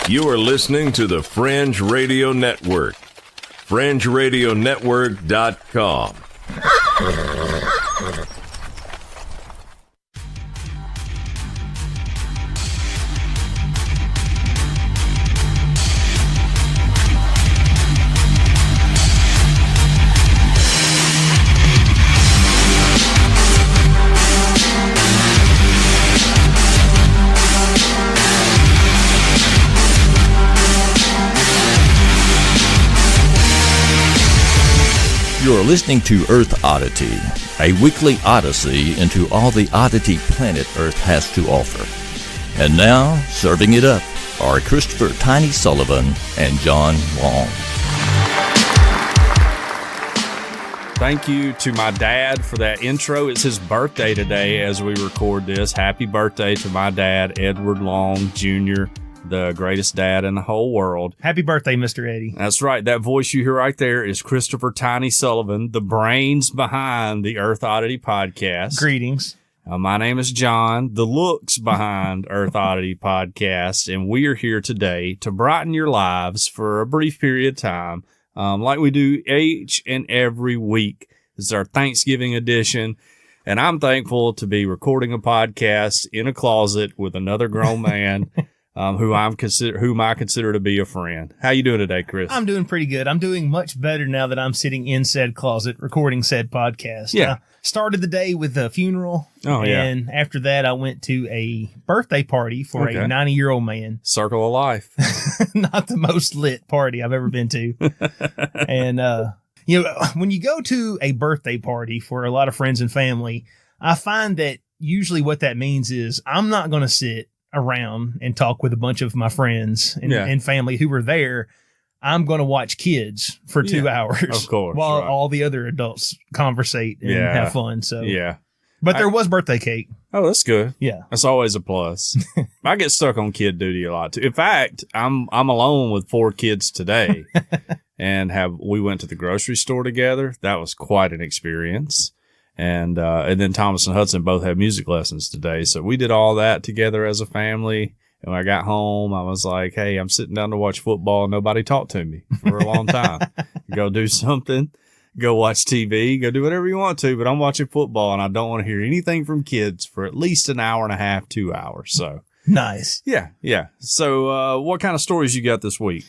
You are listening to the Fringe Radio Network. FringeRadioNetwork.com. You're listening to Earth Oddity, a weekly odyssey into all the oddity planet Earth has to offer. And now, serving it up are Christopher Tiny Sullivan and John Long. Thank you to my dad for that intro. It's his birthday today as we record this. Happy birthday to my dad, Edward Long Jr., the greatest dad in the whole world. Happy birthday, Mr. Eddie. That's right. That voice you hear right there is Christopher Tiny Sullivan, the brains behind the Earth Oddity podcast. Greetings. My name is John, the looks behind Earth Oddity podcast, and we are here today to brighten your lives for a brief period of time, like we do each and every week. This is our Thanksgiving edition, and I'm thankful to be recording a podcast in a closet with another grown man. Whom I consider to be a friend. How you doing today, Chris? I'm doing pretty good. I'm doing much better now that I'm sitting in said closet recording said podcast. Yeah. Started the day with a funeral. Oh, yeah. And after that, I went to a birthday party for a 90-year-old man. Circle of life. Not the most lit party I've ever been to. And, when you go to a birthday party for a lot of friends and family, I find that usually what that means is I'm not going to sit around and talk with a bunch of my friends and family who were there. I'm going to watch kids for 2 hours, of course, while all the other adults conversate and have fun. So, but there was birthday cake. Oh, that's good. Yeah, that's always a plus. I get stuck on kid duty a lot too. In fact, I'm alone with 4 kids today, and we went to the grocery store together. That was quite an experience. And then Thomas and Hudson both have music lessons today. So we did all that together as a family. And when I got home, I was like, hey, I'm sitting down to watch football. And nobody talked to me for a long time. Go do something, go watch TV, go do whatever you want to. But I'm watching football and I don't want to hear anything from kids for at least an hour and a half, 2 hours. So nice. Yeah. So what kind of stories you got this week?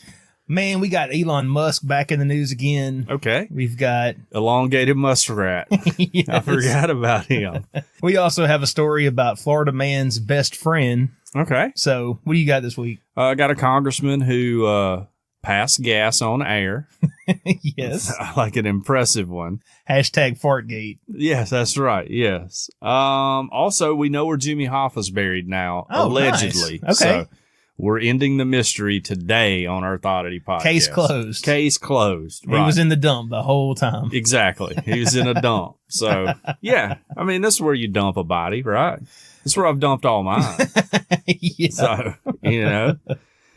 Man, we got Elon Musk back in the news again. Okay. We've got elongated muskrat. Yes. I forgot about him. We also have a story about Florida man's best friend. Okay. So what do you got this week? I got a congressman who passed gas on air. Yes. Like an impressive one. Hashtag Fartgate. Yes, that's right. Yes. Also, we know where Jimmy Hoffa's buried now, allegedly. Nice. Okay. So we're ending the mystery today on Earth Oddity podcast. Case closed. Case closed. He was in the dump the whole time. Exactly. He was in a dump. So, yeah. I mean, this is where you dump a body, right? This is where I've dumped all mine. Yeah. So,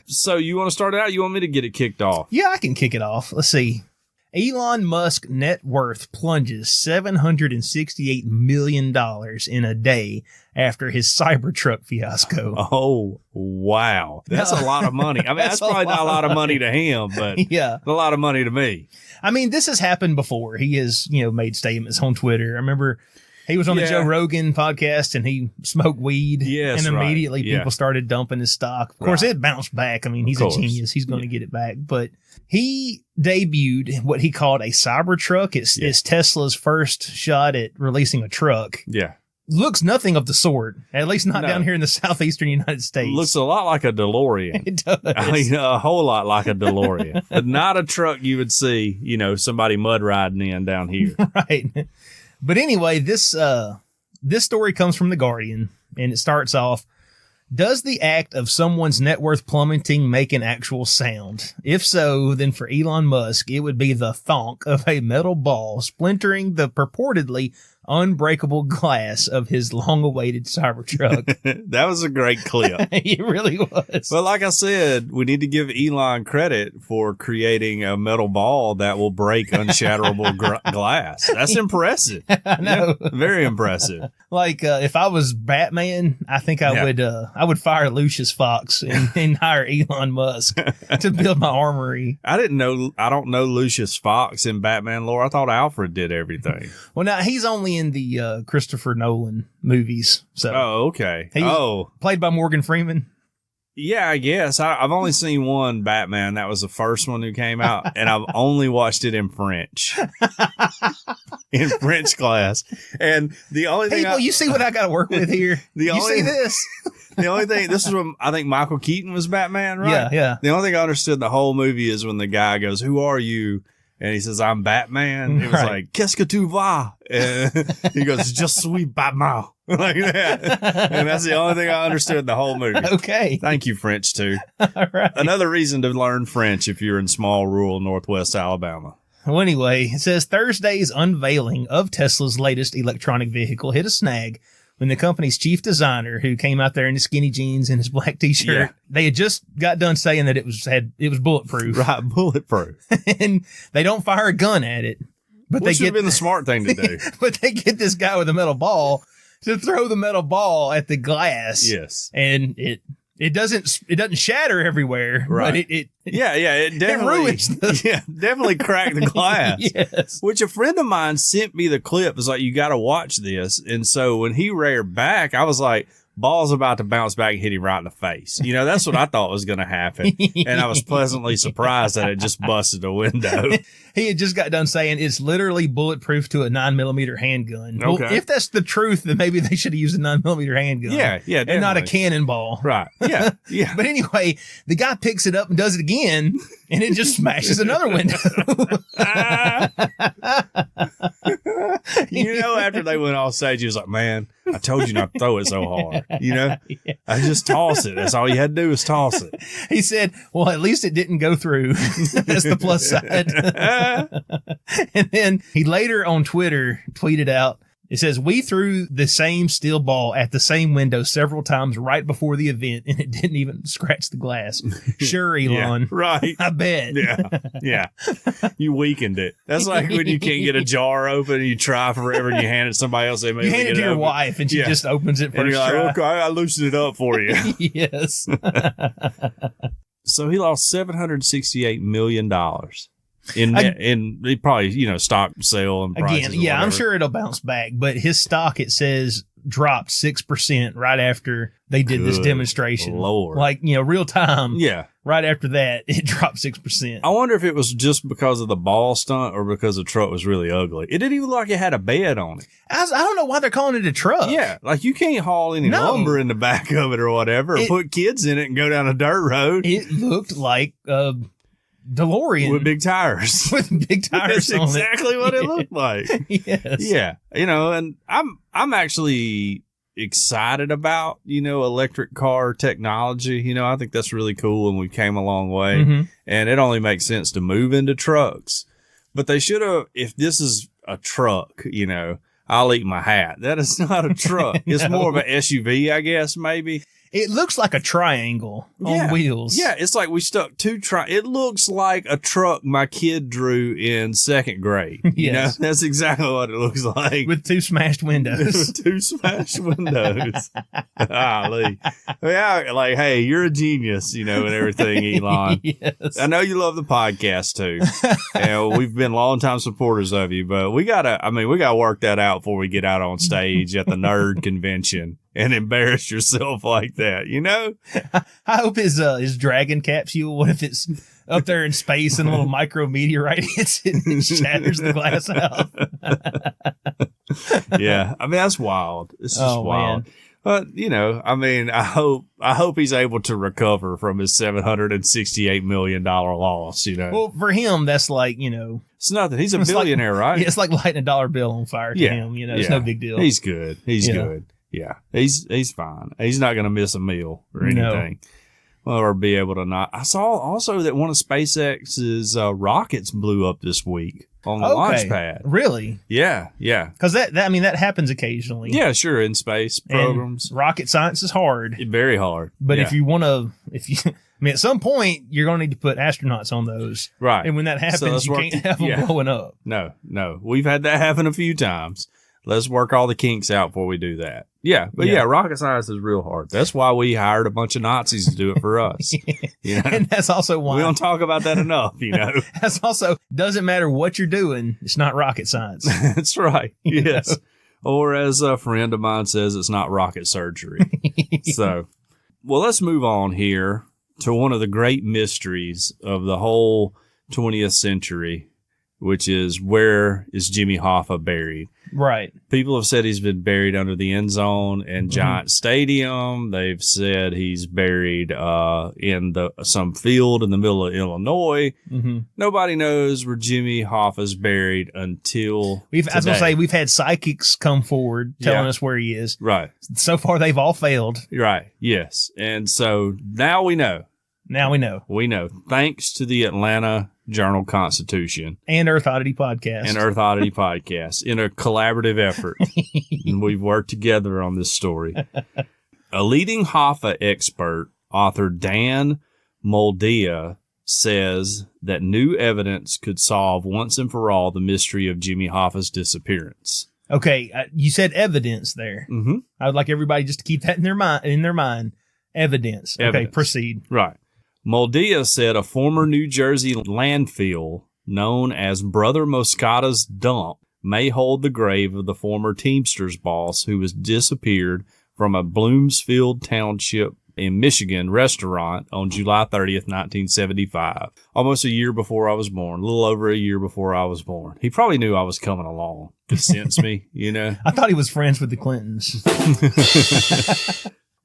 So you want to start it out? You want me to get it kicked off? Yeah, I can kick it off. Let's see. Elon Musk net worth plunges $768 million in a day after his Cybertruck fiasco. Oh, wow. That's a lot of money. I mean, that's probably not a lot of money to him, but a lot of money to me. I mean, this has happened before. He has, made statements on Twitter. I remember he was on the Joe Rogan podcast and he smoked weed. Yes, and immediately people started dumping his stock. Of course, it bounced back. I mean, he's a genius. He's going to get it back. But he debuted what he called a Cybertruck. It's Tesla's first shot at releasing a truck. Yeah. Looks nothing of the sort, at least not down here in the southeastern United States. Looks a lot like a DeLorean. It does. I mean, a whole lot like a DeLorean. But not a truck you would see, somebody mud riding in down here. Right. But anyway, this story comes from The Guardian, and it starts off, does the act of someone's net worth plummeting make an actual sound? If so, then for Elon Musk, it would be the thonk of a metal ball splintering the purportedly unbreakable glass of his long-awaited Cybertruck. That was a great clip. It really was. But like I said, we need to give Elon credit for creating a metal ball that will break unshatterable glass. That's impressive. I know. Yeah, very impressive. Like, if I was Batman, I think I would fire Lucius Fox and hire Elon Musk to build my armory. I don't know Lucius Fox in Batman lore. I thought Alfred did everything. Well, now he's only in the Christopher Nolan movies. So, oh, okay. Played by Morgan Freeman. Yeah, I guess. I've only seen one Batman. That was the first one who came out, and I've only watched it in French. In French class. And the only thing you see what I got to work with here? See this? The only thing, this is when I think Michael Keaton was Batman, right? Yeah. The only thing I understood the whole movie is when the guy goes, "Who are you?" And he says, "I'm Batman." It was like, "Qu'est-ce que tu vas?" And he goes, "Je suis Batman." Like that. And that's the only thing I understood the whole movie. Okay. Thank you, French, too. All right. Another reason to learn French if you're in small, rural Northwest Alabama. Well, anyway, it says Thursday's unveiling of Tesla's latest electronic vehicle hit a snag when the company's chief designer, who came out there in his skinny jeans and his black t-shirt, they had just got done saying that it was bulletproof. Right, bulletproof. And they don't fire a gun at it. But Which would have been the smart thing to do. But they get this guy with a metal ball to throw the metal ball at the glass. Yes. And it doesn't shatter everywhere, right? But it definitely ruins definitely cracked the glass. Yes. Which a friend of mine sent me the clip. Was like, you got to watch this. And so when he reared back, I was like, ball's about to bounce back and hit him right in the face. You know, that's what I thought was going to happen. And I was pleasantly surprised that it just busted a window. He had just got done saying it's literally bulletproof to a 9mm handgun. Okay. Well, if that's the truth, then maybe they should have used a 9mm handgun. Yeah, definitely. And not a cannonball. Right. Yeah. But anyway, the guy picks it up and does it again, and it just smashes another window. You know, after they went off stage, he was like, "Man, I told you not to throw it so hard. You know, I just toss it. That's all you had to do was toss it." He said, "Well, at least it didn't go through." That's the plus side. And then he later on Twitter tweeted out, it says, "We threw the same steel ball at the same window several times right before the event, and it didn't even scratch the glass." Sure, Elon. Yeah, right. I bet. Yeah. You weakened it. That's like when you can't get a jar open and you try forever and you hand it to somebody else. You hand it to your wife and she just opens it first and you're like, try. "Okay, I loosened it up for you." Yes. So he lost $768 million. In probably, stock sale and prices. Again, yeah, I'm sure it'll bounce back, but his stock, it says, dropped 6% right after they did this demonstration. Lord. Like, real time. Yeah. Right after that, it dropped 6%. I wonder if it was just because of the ball stunt or because the truck was really ugly. It didn't even look like it had a bed on it. I don't know why they're calling it a truck. Yeah. Like you can't haul any lumber in the back of it or whatever, or put kids in it and go down a dirt road. It looked like DeLorean with big tires. With big tires. That's exactly what it looked like. Yes. Yeah. And I'm actually excited about, electric car technology. I think that's really cool and we came a long way. Mm-hmm. And it only makes sense to move into trucks. But they should have, if this is a truck, I'll eat my hat. That is not a truck. No. It's more of an SUV, I guess, maybe. It looks like a triangle on wheels. Yeah, it's like we stuck two it looks like a truck my kid drew in second grade. Yes. That's exactly what it looks like. With two smashed windows. With two smashed windows. Golly. Yeah, like, hey, you're a genius, and everything, Elon. Yes. I know you love the podcast too. And we've been longtime supporters of you, but we gotta work that out before we get out on stage at the nerd convention and embarrass yourself like that, I hope his dragon capsule, what if it's up there in space and a little micrometeorite hits it and shatters the glass out? Yeah. That's wild. It's just wild. Man. But, I hope he's able to recover from his $768 million loss, Well, for him, that's like, it's nothing. He's a billionaire, right? Yeah, it's like lighting a dollar bill on fire to him. It's no big deal. He's good. He's good. Yeah, he's fine. He's not going to miss a meal or anything. or be able to not. I saw also that one of SpaceX's rockets blew up this week on the launch pad. Really? Yeah. Because that happens occasionally. Yeah, sure. In space programs. And rocket science is hard. Very hard. But if you want to, at some point, you're going to need to put astronauts on those. Right. And when that happens, you can't have them blowing up. No. We've had that happen a few times. Let's work all the kinks out before we do that. Yeah. But rocket science is real hard. That's why we hired a bunch of Nazis to do it for us. You know? And that's also why we don't talk about that enough, That's also, doesn't matter what you're doing, it's not rocket science. That's right. Yes. Or as a friend of mine says, it's not rocket surgery. So, well, let's move on here to one of the great mysteries of the whole 20th century, which is, where is Jimmy Hoffa buried? Right. People have said he's been buried under the end zone and Giant Stadium. They've said he's buried in some field in the middle of Illinois. Nobody knows where Jimmy Hoffa's buried until I was going to say, we've had psychics come forward telling us where he is. Right. So far, they've all failed. Right. Yes. And so now we know. We know. Thanks to the Atlanta Journal-Constitution. And Earth Oddity Podcast. In a collaborative effort. And we've worked together on this story. A leading Hoffa expert, author Dan Moldea, says that new evidence could solve once and for all the mystery of Jimmy Hoffa's disappearance. Okay, you said evidence there. I would like everybody just to keep that in their mind. Evidence. Okay, proceed. Right. Moldea said a former New Jersey landfill known as Brother Moscata's Dump may hold the grave of the former Teamsters boss who was disappeared from a Bloomsfield Township in Michigan restaurant on July 30th, 1975. Almost a year before I was born, a little over a year before I was born. He probably knew I was coming along to sense me, I thought he was friends with the Clintons.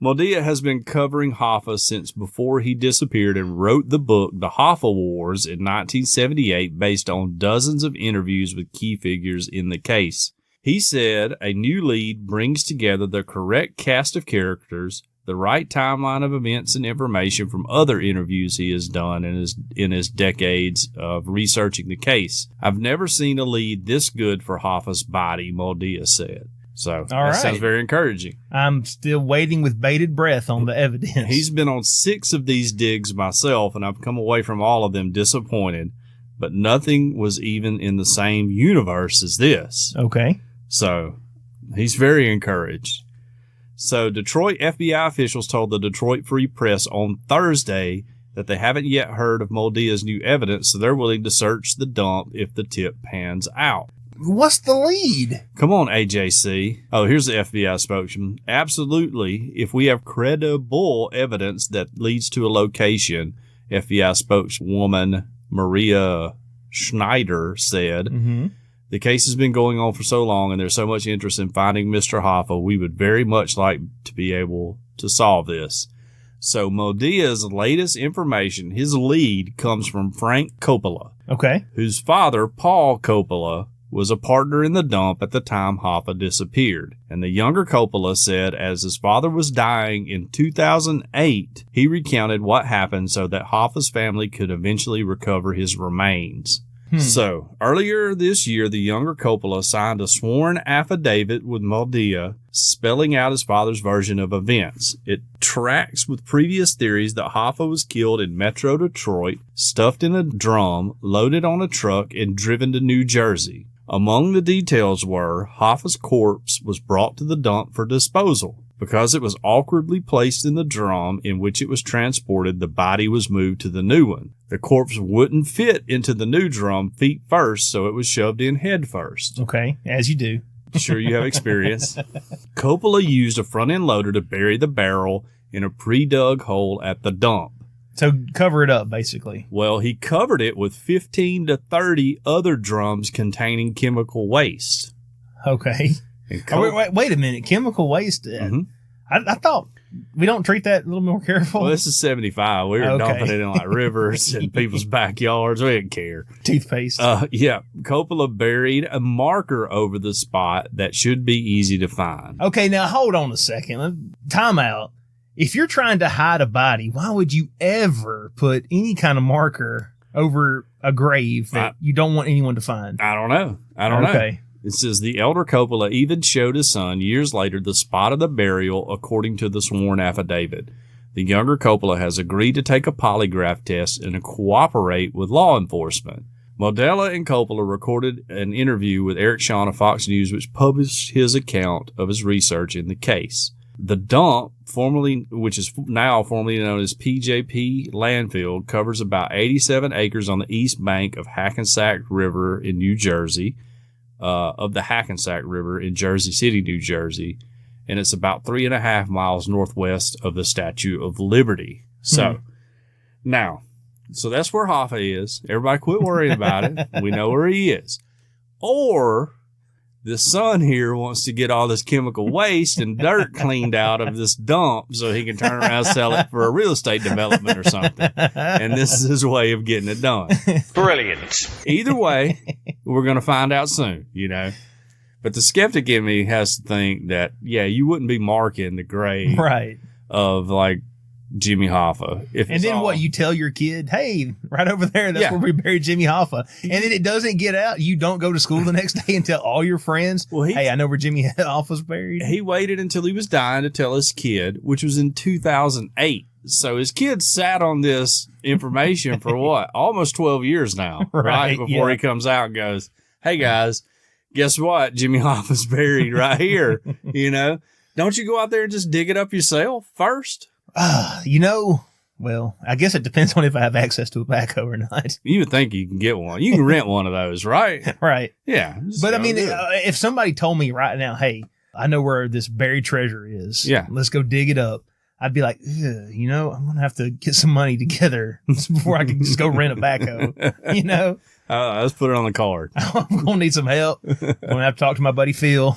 Moldea has been covering Hoffa since before he disappeared and wrote the book The Hoffa Wars in 1978 based on dozens of interviews with key figures in the case. He said a new lead brings together the correct cast of characters, the right timeline of events and information from other interviews he has done in his decades of researching the case. I've never seen a lead this good for Hoffa's body, Moldea said. So that sounds very encouraging. I'm still waiting with bated breath on the evidence. He's been on 6 of these digs myself, and I've come away from all of them disappointed, but nothing was even in the same universe as this. Okay. So he's very encouraged. So Detroit FBI officials told the Detroit Free Press on Thursday that they haven't yet heard of Moldea's new evidence, so they're willing to search the dump if the tip pans out. What's the lead? Come on, AJC. Oh, here's the FBI spokesman. Absolutely. If we have credible evidence that leads to a location, FBI spokeswoman Maria Schneider said, the case has been going on for so long and there's so much interest in finding Mr. Hoffa, we would very much like to be able to solve this. So Moldea's latest information, his lead, comes from Frank Coppola. Okay. Whose father, Paul Coppola, was a partner in the dump at the time Hoffa disappeared. And the younger Coppola said as his father was dying in 2008, he recounted what happened so that Hoffa's family could eventually recover his remains. So, earlier this year, the younger Coppola signed a sworn affidavit with Moldea spelling out his father's version of events. It tracks with previous theories that Hoffa was killed in Metro Detroit, stuffed in a drum, loaded on a truck, and driven to New Jersey. Among the details were Hoffa's corpse was brought to the dump for disposal. Because it was awkwardly placed in the drum in which it was transported, the body was moved to the new one. The corpse wouldn't fit into the new drum feet first, so it was shoved in head first. Okay, as you do. Sure you have experience. Coppola used a front-end loader to bury the barrel in a pre-dug hole at the dump. So cover it up, basically. Well, he covered it with 15 to 30 other drums containing chemical waste. Okay. Wait a minute. Chemical waste? I thought we don't treat that a little more careful. Well, this is 75. We were dumping it in like rivers and people's backyards. We didn't care. Toothpaste. Yeah. Coppola buried a marker over the spot that should be easy to find. Okay, now hold on a second. Time out. if you're trying to hide a body, why would you ever put any kind of marker over a grave that you don't want anyone to find? I don't know. Okay. It says the elder Coppola even showed his son years later the spot of the burial according to the sworn affidavit. The younger Coppola has agreed to take a polygraph test and to cooperate with law enforcement. Modella and Coppola recorded an interview with Eric Shawn of Fox News, which published his account of his research in the case. The dump, which is now formerly known as PJP Landfill, covers about 87 acres on the east bank of Hackensack River in New Jersey, the Hackensack River in Jersey City, New Jersey, and it's about 3.5 miles northwest of the Statue of Liberty. So, now, so that's where Hoffa is. Everybody quit worrying about it. We know where he is. Or the son here wants to get all this chemical waste and dirt cleaned out of this dump so he can turn around and sell it for a real estate development or something. And this is his way of getting it done. Brilliant. Either way, we're going to find out soon, you know. But the skeptic in me has to think that, yeah, you wouldn't be marking the grave of like Jimmy Hoffa. And then what, you tell your kid, hey, right over there, that's where we buried Jimmy Hoffa. And then it doesn't get out. You don't go to school the next day and tell all your friends, hey, I know where Jimmy Hoffa's buried. He waited until he was dying to tell his kid, which was in 2008. So his kid sat on this information for what? Almost 12 years now, right? Before he comes out and goes, hey guys, guess what? Jimmy Hoffa's buried right here. You know, don't you go out there and just dig it up yourself first? You know, well, I guess it depends on if I have access to a backhoe or not. You would think you can get one. You can rent one of those, right? Right. Yeah. But I mean, if somebody told me right now, hey, I know where this buried treasure is. Yeah. Let's go dig it up. I'd be like, you know, I'm going to have to get some money together before I can just go rent a backhoe, you know? Let's put it on the card. I'm going to need some help. I'm going to have to talk to my buddy Phil.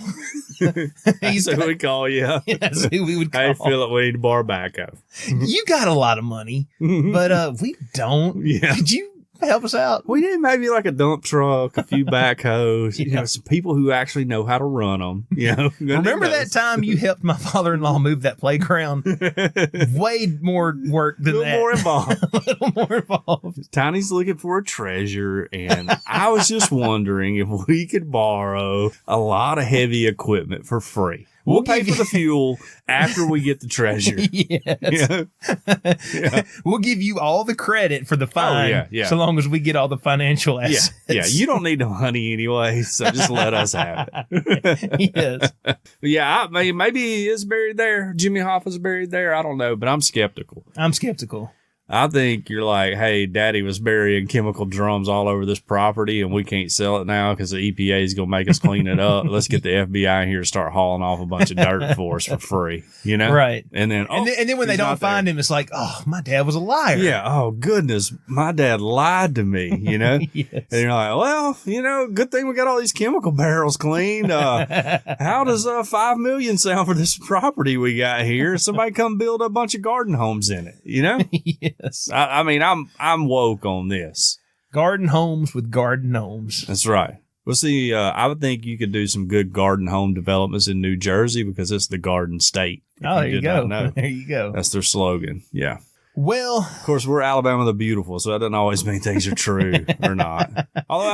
That's who we call you. Yeah, that's who we would call. Hey, Philip, we need to borrow a backhoe. You got a lot of money, but we don't. Yeah. Could you help us out? We need maybe like a dump truck, a few backhoes, you know, some people who actually know how to run them. You know, remember that time you helped my father-in-law move that playground? Way more work than that. More involved. A little more involved. Tiny's looking for a treasure, and I was just wondering if we could borrow a lot of heavy equipment for free. We'll pay for the fuel after we get the treasure. Yes. Yeah. We'll give you all the credit for the fine, so long as we get all the financial assets. Yeah, you don't need the money anyway, so just let us have it. Yes. Yeah, maybe he is buried there. Jimmy Hoffa's buried there. I don't know, but I'm skeptical. I think you're like, hey, Daddy was burying chemical drums all over this property, and we can't sell it now because the EPA is going to make us clean it up. Let's get the FBI in here to start hauling off a bunch of dirt for us for free, you know? Right. And then when they don't find him, it's like, oh, my dad was a liar. Yeah. Oh, goodness. My dad lied to me, you know? Yes. And you're like, well, you know, good thing we got all these chemical barrels cleaned. How does $5 million sound for this property we got here? Somebody come build a bunch of garden homes in it, you know? Yes. I mean, I'm woke on this. Garden homes with garden gnomes. That's right. Well, see, I would think you could do some good garden home developments in New Jersey because it's the garden state. Oh, there you go. There you go. That's their slogan. Yeah. Well, of course, we're Alabama the Beautiful, so that doesn't always mean things are true or not. Although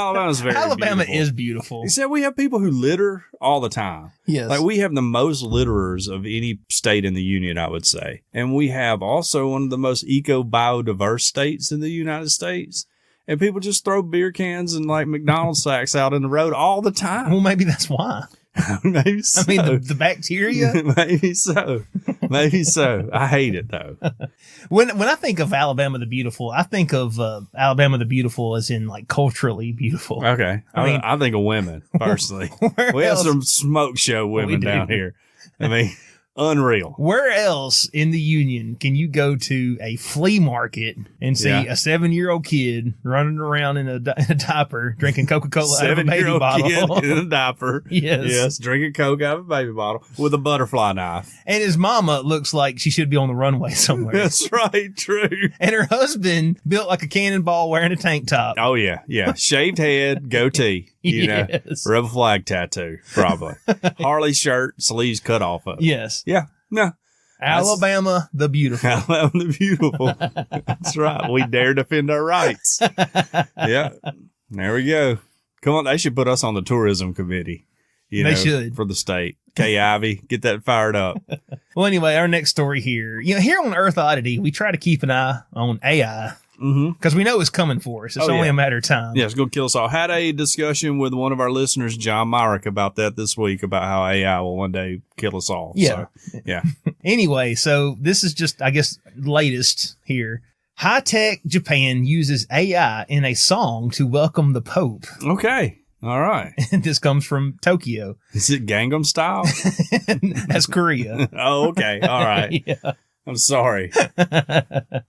Alabama is beautiful. Except we have people who litter all the time. Yes. Like we have the most litterers of any state in the union, I would say. And we have also one of the most eco-biodiverse states in the United States. And people just throw beer cans and like McDonald's sacks out in the road all the time. Well, maybe that's why. Maybe so. I mean, the bacteria? Maybe so. Maybe so. I hate it, though. When I think of Alabama the Beautiful, I think of Alabama the Beautiful as in, like, culturally beautiful. Okay. I think of women, personally. We have some smoke show women down here. I mean, unreal. Where else in the Union can you go to a flea market and see a 7-year-old kid running around in a diaper drinking Coca-Cola out of a baby bottle? Kid in a diaper. Yes, drinking Coke out of a baby bottle with a butterfly knife. And his mama looks like she should be on the runway somewhere. That's right, true. And her husband built like a cannonball wearing a tank top. Oh, yeah. Shaved head, goatee. You know, rebel flag tattoo, probably. Harley shirt, sleeves cut off of. Yes. Yeah. No. Alabama the beautiful. Alabama the beautiful. That's right. We dare defend our rights. Yeah. There we go. Come on. They should put us on the tourism committee. They should. For the state. Kay Ivey, get that fired up. Well, anyway, our next story here. Here on Earth Oddity, we try to keep an eye on AI because we know it's coming for us. It's only a matter of time. Yeah, it's going to kill us all. Had a discussion with one of our listeners, John Myrick, about that this week, about how AI will one day kill us all. Yeah. So, yeah. Anyway, so this is just, I guess, latest here. High-tech Japan uses AI in a song to welcome the Pope. Okay. All right. This comes from Tokyo. Is it Gangnam Style? That's Korea. Oh, okay. All right. Yeah. I'm sorry.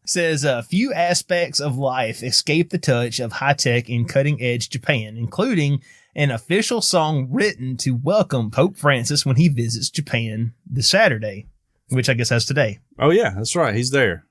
Says a few aspects of life escape the touch of high-tech in cutting-edge Japan, including an official song written to welcome Pope Francis when he visits Japan this Saturday, which I guess that's today. Oh, yeah. That's right. He's there.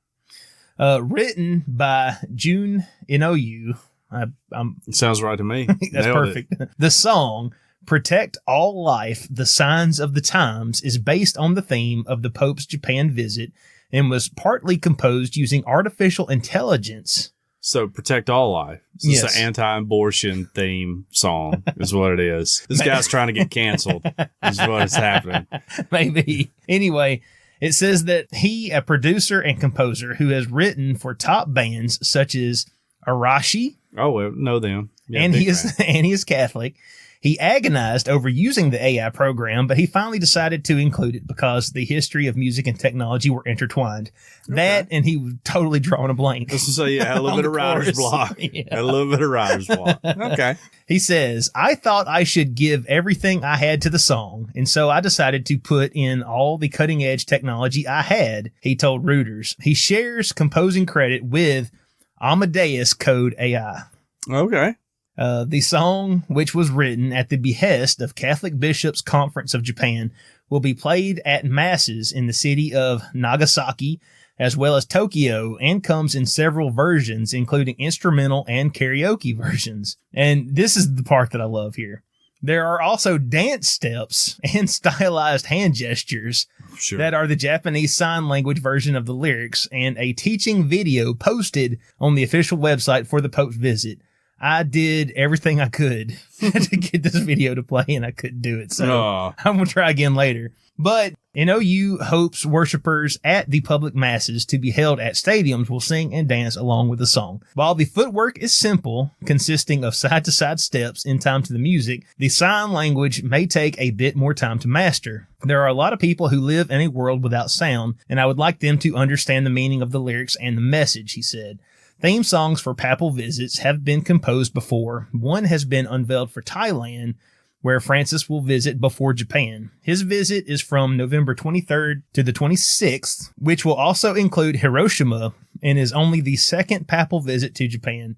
Written by Jun Inoue. It sounds right to me. That's Nailed perfect. The song, Protect All Life, The Signs of the Times, is based on the theme of the Pope's Japan visit and was partly composed using artificial intelligence. So Protect All Life. So Yes. It's an anti-abortion theme song is what it is. This guy's trying to get canceled is what is happening. Maybe. Anyway, it says that he, a producer and composer who has written for top bands such as Arashi, Oh, well, know them. Yeah, and big he is fan. and he is Catholic. He agonized over using the AI program, but he finally decided to include it because the history of music and technology were intertwined. That, and he was totally drawing a blank. Let's just say, yeah, had a little On bit the of writer's chorus. block. Yeah. Had a little bit of writer's block. Okay. He says, I thought I should give everything I had to the song, and so I decided to put in all the cutting edge technology I had, he told Reuters. He shares composing credit with Amadeus Code AI. Okay. The song, which was written at the behest of Catholic Bishops' Conference of Japan, will be played at masses in the city of Nagasaki, as well as Tokyo, and comes in several versions, including instrumental and karaoke versions. And this is the part that I love here. There are also dance steps and stylized hand gestures Sure. that are the Japanese Sign Language version of the lyrics, and a teaching video posted on the official website for the Pope's visit. I did everything I could to get this video to play, and I couldn't do it. So Aw. I'm going to try again later. But NOU hopes worshipers at the public masses to be held at stadiums will sing and dance along with the song. While the footwork is simple, consisting of side-to-side steps in time to the music, the sign language may take a bit more time to master. There are a lot of people who live in a world without sound, and I would like them to understand the meaning of the lyrics and the message, he said. Theme songs for papal visits have been composed before. One has been unveiled for Thailand, where Francis will visit before Japan. His visit is from November 23rd to the 26th, which will also include Hiroshima, and is only the second papal visit to Japan,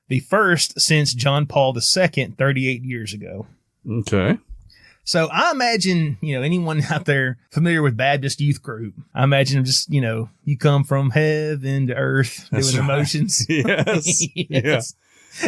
the first since John Paul II 38 years ago. Okay. So I imagine, anyone out there familiar with Baptist Youth Group, I imagine just, you come from heaven to earth That's doing the right. motions. Yes. Yes.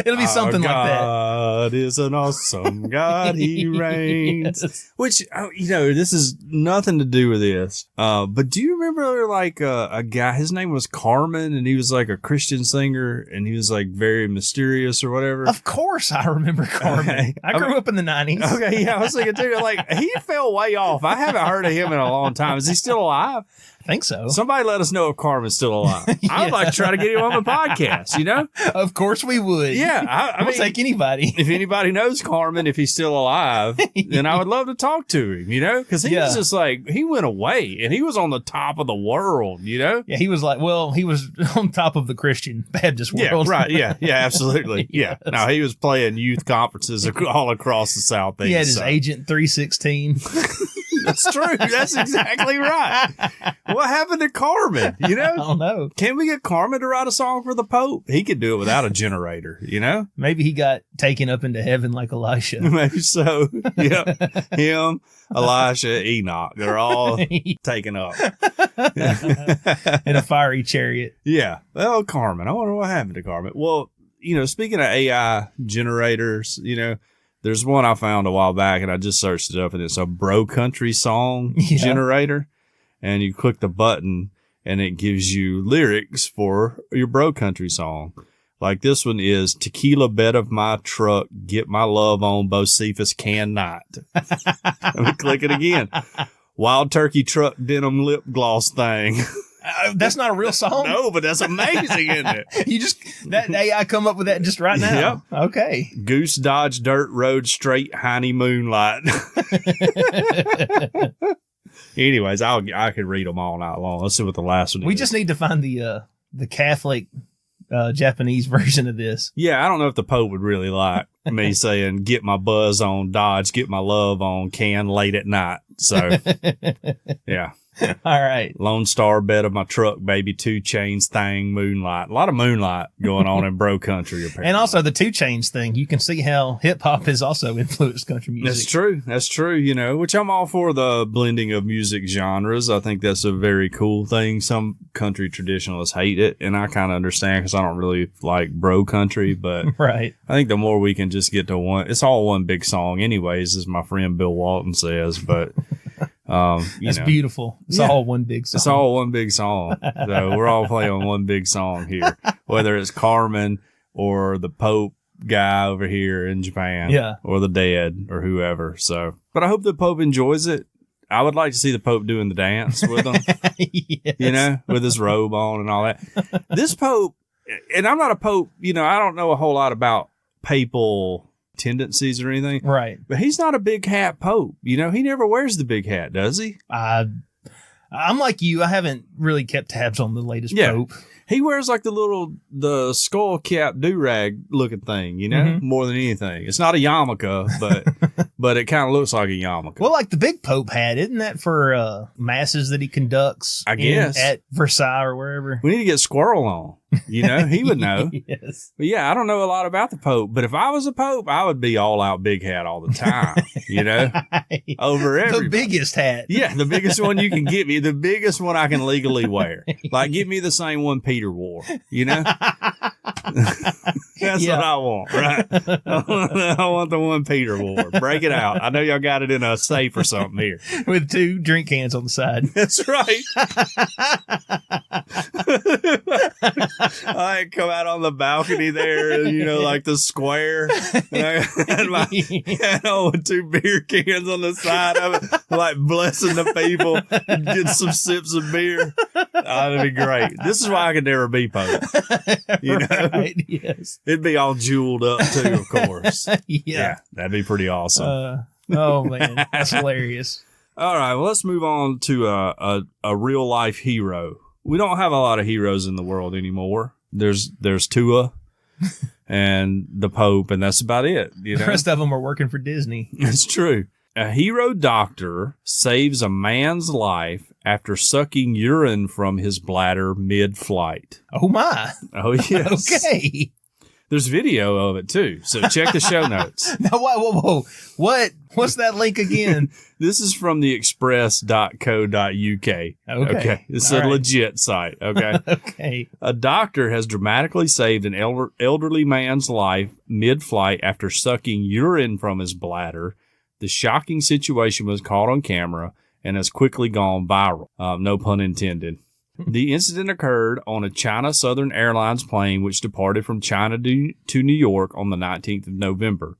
It'll be something like that. God is an awesome God. He reigns. Yes. Which, this is nothing to do with this. But do you remember like a guy, his name was Carmen, and he was like a Christian singer, and he was like very mysterious or whatever? Of course I remember Carmen. Okay. I grew up in the 90s. Okay, yeah, I was thinking too, like, he fell way off. I haven't heard of him in a long time. Is he still alive? I think so. Somebody let us know if Carmen's still alive. I would like to try to get him on the podcast, Of course we would. Yeah, I We'll mean, take anybody. if anybody knows Carmen, if he's still alive, then I would love to talk to him, because he was just like, he went away and he was on the top of the world, Yeah, he was he was on top of the Christian Baptist world. Yeah, right. Yeah, absolutely. Yeah. Yes. No, he was playing youth conferences all across the Southeast. He had his so. Agent 316. That's true. That's exactly right. What happened to Carmen? I don't know. Can we get Carmen to write a song for the Pope? He could do it without a generator, Maybe he got taken up into heaven like Elisha. Maybe so. Yeah. Him, Elisha, Enoch. They're all taken up. In a fiery chariot. Yeah. Well, Carmen. I wonder what happened to Carmen. Well, speaking of AI generators, there's one I found a while back and I just searched it up, and it's a bro country song Yeah. generator. and you click the button and it gives you lyrics for your bro country song. Like this one is tequila bed of my truck, get my love on, Bocephus cannot. Let me click it again. Wild turkey truck denim lip gloss thing. That's not a real song. No, but that's amazing, isn't it? You just that AI come up with that just right now. Yep. Okay. Goose Dodge dirt road straight Heine moonlight. Anyways, I could read them all night long. Let's see what the last one is. We just need to find the Catholic Japanese version of this. Yeah, I don't know if the Pope would really like me saying, get my buzz on Dodge, get my love on Can late at night. So, yeah. All right. Lone Star bed of my truck, baby, 2 Chainz thing, moonlight. A lot of moonlight going on in bro country, apparently. And also the 2 Chainz thing. You can see how hip hop has also influenced country music. That's true. That's true. You know, which I'm all for the blending of music genres. I think that's a very cool thing. Some country traditionalists hate it, and I kind of understand because I don't really like bro country, but right. I think the more we can just get to one, it's all one big song anyways, as my friend Bill Walton says, but that's beautiful. It's all one big song. It's all one big song. So we're all playing one big song here, whether it's Carmen or the Pope guy over here in Japan, or the Dead or whoever. So, but I hope the Pope enjoys it. I would like to see the Pope doing the dance with him, yes. You know, with his robe on and all that. This Pope, and I'm not a Pope, you know, I don't know a whole lot about papal tendencies or anything. Right. But he's not a big hat Pope. You know, he never wears the big hat, does he? I'm like you. I haven't really kept tabs on the latest Pope. He wears like the skull cap do-rag looking thing, you know, more than anything. It's not a yarmulke, but it kind of looks like a yarmulke. Well, like the big Pope hat, isn't that for masses that he conducts? I guess. At Versailles or wherever. We need to get Squirrel on. You know, he would know. Yes. But yeah, I don't know a lot about the Pope, but if I was a Pope, I would be all out big hat all the time, you know, over everybody. The biggest hat. Yeah, the biggest one you can get me, the biggest one I can legally wear. Like, give me the same one Peter wore, you know? That's what I want, right? I want the one Peter wore. Break it out. I know y'all got it in a safe or something here. With 2 drink cans on the side. That's right. I come out on the balcony there, you know, like the square. And I had my hat on with 2 beer cans on the side of it, like blessing the people and get some sips of beer. That'd be great. This is why I could never be Pope. You know? Right, yes. It'd be all jeweled up too, of course. Yeah. That'd be pretty awesome. Oh, man. That's hilarious. All right, well, let's move on to a real life hero. We don't have a lot of heroes in the world anymore. There's Tua and the Pope, and that's about it. You know? The rest of them are working for Disney. It's true. A hero doctor saves a man's life after sucking urine from his bladder mid-flight. Oh, my. Oh, yes. Okay. There's video of it, too. So check the show notes. Now, whoa. What's that link again? This is from the express.co.uk. Okay. It's a legit site. Okay. Okay. A doctor has dramatically saved an elderly man's life mid-flight after sucking urine from his bladder. The shocking situation was caught on camera and has quickly gone viral. No pun intended. The incident occurred on a China Southern Airlines plane which departed from China to New York on the 19th of November.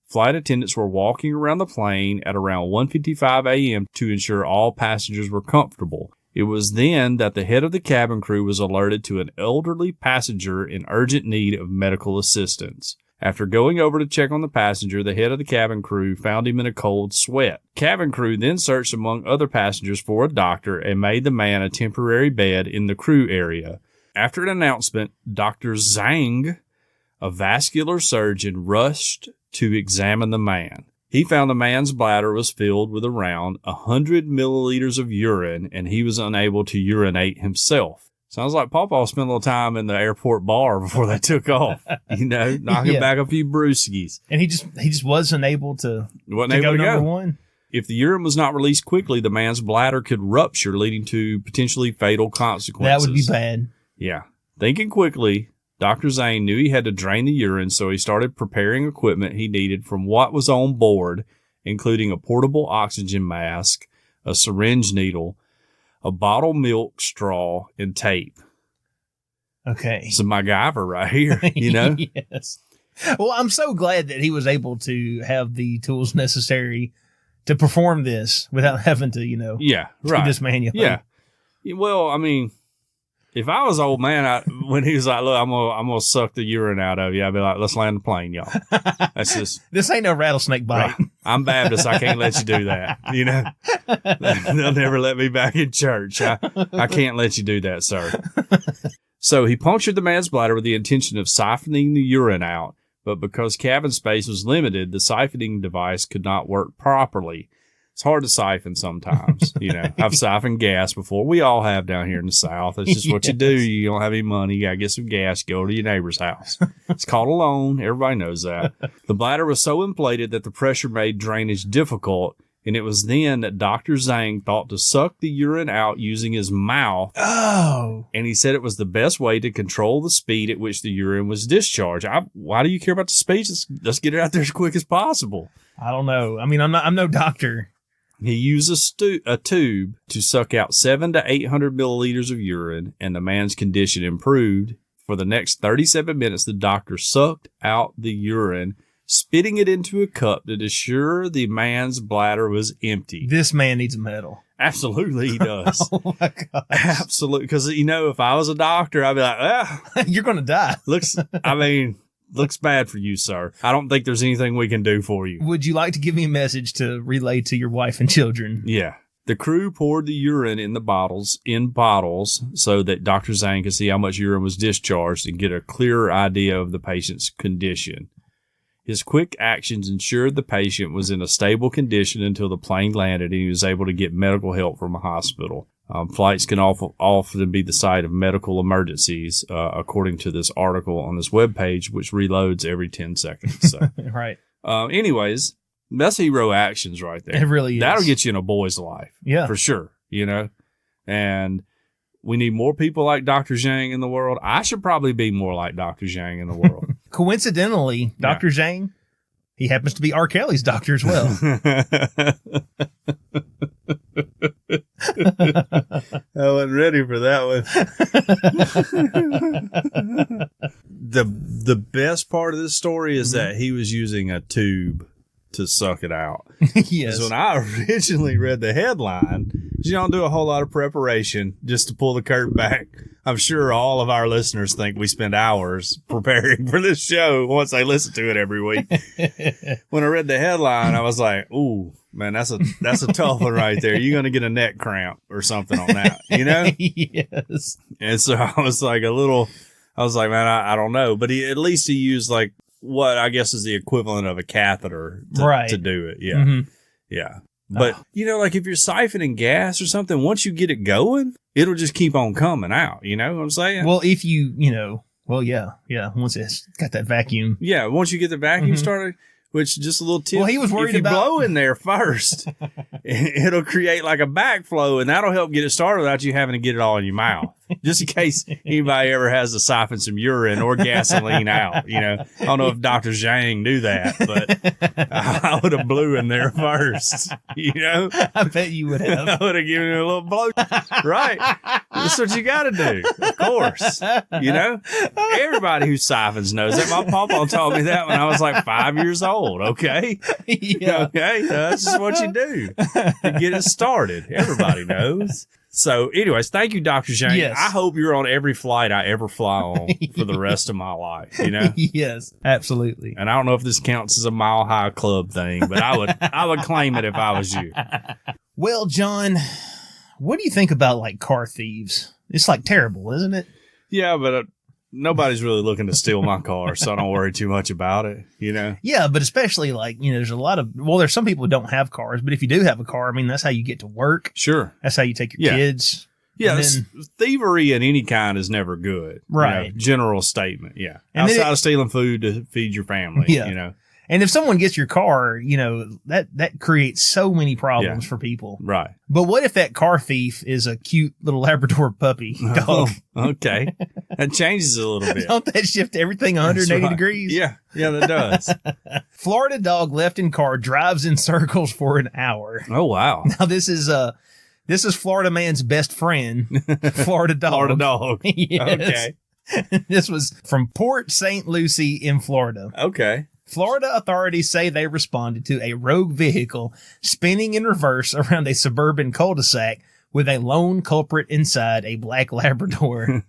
Flight attendants were walking around the plane at around 1:55 a.m. to ensure all passengers were comfortable. It was then that the head of the cabin crew was alerted to an elderly passenger in urgent need of medical assistance. After going over to check on the passenger, the head of the cabin crew found him in a cold sweat. Cabin crew then searched among other passengers for a doctor and made the man a temporary bed in the crew area. After an announcement, Dr. Zhang, a vascular surgeon, rushed to examine the man. He found the man's bladder was filled with around 100 milliliters of urine, and he was unable to urinate himself. Sounds like Pawpaw spent a little time in the airport bar before they took off, you know, knocking back a few brewskis. And he just wasn't able to go number one. If the urine was not released quickly, the man's bladder could rupture, leading to potentially fatal consequences. That would be bad. Yeah. Thinking quickly, Dr. Zane knew he had to drain the urine, so he started preparing equipment he needed from what was on board, including a portable oxygen mask, a syringe needle, a bottle milk straw, and tape. Okay. It's a MacGyver right here, you know? Yes. Well, I'm so glad that he was able to have the tools necessary to perform this without having to, Yeah, right. do this manually. Yeah. Well, I mean, if I was old man, when he was like, look, I'm gonna suck the urine out of you, I'd be like, let's land the plane, y'all. That's just, This ain't no rattlesnake bite. right. I'm Baptist. I can't let you do that. You know, they'll never let me back in church. I can't let you do that, sir. So he punctured the man's bladder with the intention of siphoning the urine out, but because cabin space was limited, the siphoning device could not work properly. It's hard to siphon sometimes. I've siphoned gas before. We all have down here in the South. It's just what you do. You don't have any money. You got to get some gas, go to your neighbor's house. It's called a loan. Everybody knows that. The bladder was so inflated that the pressure made drainage difficult. And it was then that Dr. Zhang thought to suck the urine out using his mouth. Oh. And he said it was the best way to control the speed at which the urine was discharged. Why do you care about the speed? Let's get it out there as quick as possible. I don't know. I mean, I'm no doctor. He used a tube to suck out 700 to 800 milliliters of urine, and the man's condition improved. For the next 37 minutes, the doctor sucked out the urine, spitting it into a cup to ensure the man's bladder was empty. This man needs a medal. Absolutely, he does. Oh my gosh. Absolutely. Because, if I was a doctor, I'd be like, You're going to die. looks bad for you, sir. I don't think there's anything we can do for you. Would you like to give me a message to relay to your wife and children? Yeah. The crew poured the urine in bottles so that Dr. Zhang could see how much urine was discharged and get a clearer idea of the patient's condition. His quick actions ensured the patient was in a stable condition until the plane landed and he was able to get medical help from a hospital. Flights can often be the site of medical emergencies, according to this article on this webpage, which reloads every 10 seconds. So, Right. Anyways, that's hero actions right there. It really is. That'll get you in a boy's life. Yeah. For sure. And we need more people like Dr. Zhang in the world. I should probably be more like Dr. Zhang in the world. Coincidentally, Dr. Zhang, he happens to be R. Kelly's doctor as well. I wasn't ready for that one. The best part of this story is that he was using a tube to suck it out. Yes. When I originally read the headline, you don't do a whole lot of preparation just to pull the curtain back. I'm sure all of our listeners think we spend hours preparing for this show once they listen to it every week. When I read the headline, I was like, ooh, man, that's a tough one right there. You're going to get a neck cramp or something on that, Yes. And so I was like, man, I don't know. But at least he used like what I guess is the equivalent of a catheter to do it. Yeah. Mm-hmm. Yeah. But, like if you're siphoning gas or something, once you get it going, it'll just keep on coming out. You know what I'm saying? Well, if you, yeah. Once it's got that vacuum. Yeah. Once you get the vacuum started, which just a little tip. Well, he was worried if you about blow in there first, it'll create like a backflow, and that'll help get it started without you having to get it all in your mouth. Just in case anybody ever has to siphon some urine or gasoline out. I don't know if Dr. Zhang knew that, but I would have blew in there first. I bet you would have. I would have given it a little blow. Right. That's what you got to do. Of course. Everybody who siphons knows that. My papa taught me that when I was like 5 years old. Okay. Yeah. Okay. That's just what you do to get it started. Everybody knows. So, anyways, thank you, Dr. Zhang. Yes. I hope you're on every flight I ever fly on for the rest of my life, Yes, absolutely. And I don't know if this counts as a Mile High Club thing, but I would claim it if I was you. Well, John, what do you think about like car thieves? It's like terrible, isn't it? Yeah, but nobody's really looking to steal my car, so I don't worry too much about it, Yeah, but especially like, there's a lot of, there's some people who don't have cars, but if you do have a car, that's how you get to work. Sure. That's how you take your kids. Yeah, thievery in any kind is never good. Right. General statement, yeah. And outside of stealing food to feed your family, And if someone gets your car, that creates so many problems for people. Right. But what if that car thief is a cute little Labrador puppy dog? Oh, okay. That changes it a little bit. Don't that shift everything 180 degrees? Yeah, that does. Florida dog left in car drives in circles for an hour. Oh, wow. Now, this is This is Florida man's best friend, Florida dog. Florida dog. Yes. Okay. This was from Port St. Lucie in Florida. Okay. Florida authorities say they responded to a rogue vehicle spinning in reverse around a suburban cul-de-sac with a lone culprit inside, a black Labrador.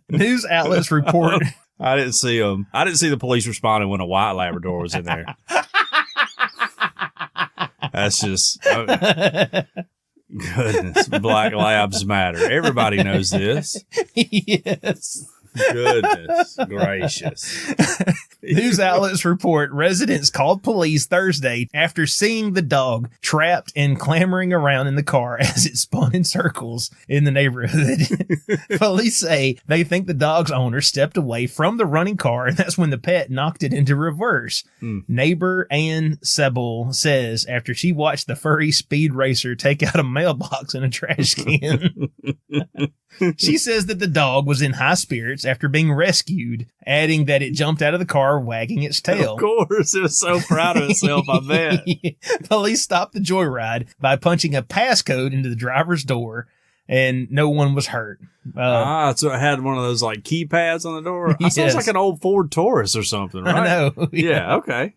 News outlets report. I didn't see them. I didn't see the police responding when a white Labrador was in there. That's just... goodness, black labs matter. Everybody knows this. Yes. Goodness gracious. News outlets report residents called police Thursday after seeing the dog trapped and clamoring around in the car as it spun in circles in the neighborhood. Police say they think the dog's owner stepped away from the running car, and that's when the pet knocked it into reverse. Neighbor Ann Sebel says after she watched the furry speed racer take out a mailbox and a trash can. She says that the dog was in high spirits after being rescued, adding that it jumped out of the car wagging its tail. Of course, it was so proud of itself, I bet. Police stopped the joyride by punching a passcode into the driver's door, and no one was hurt. So it had one of those like keypads on the door. Yes. Sounds like an old Ford Taurus or something, right? I know. Yeah, okay.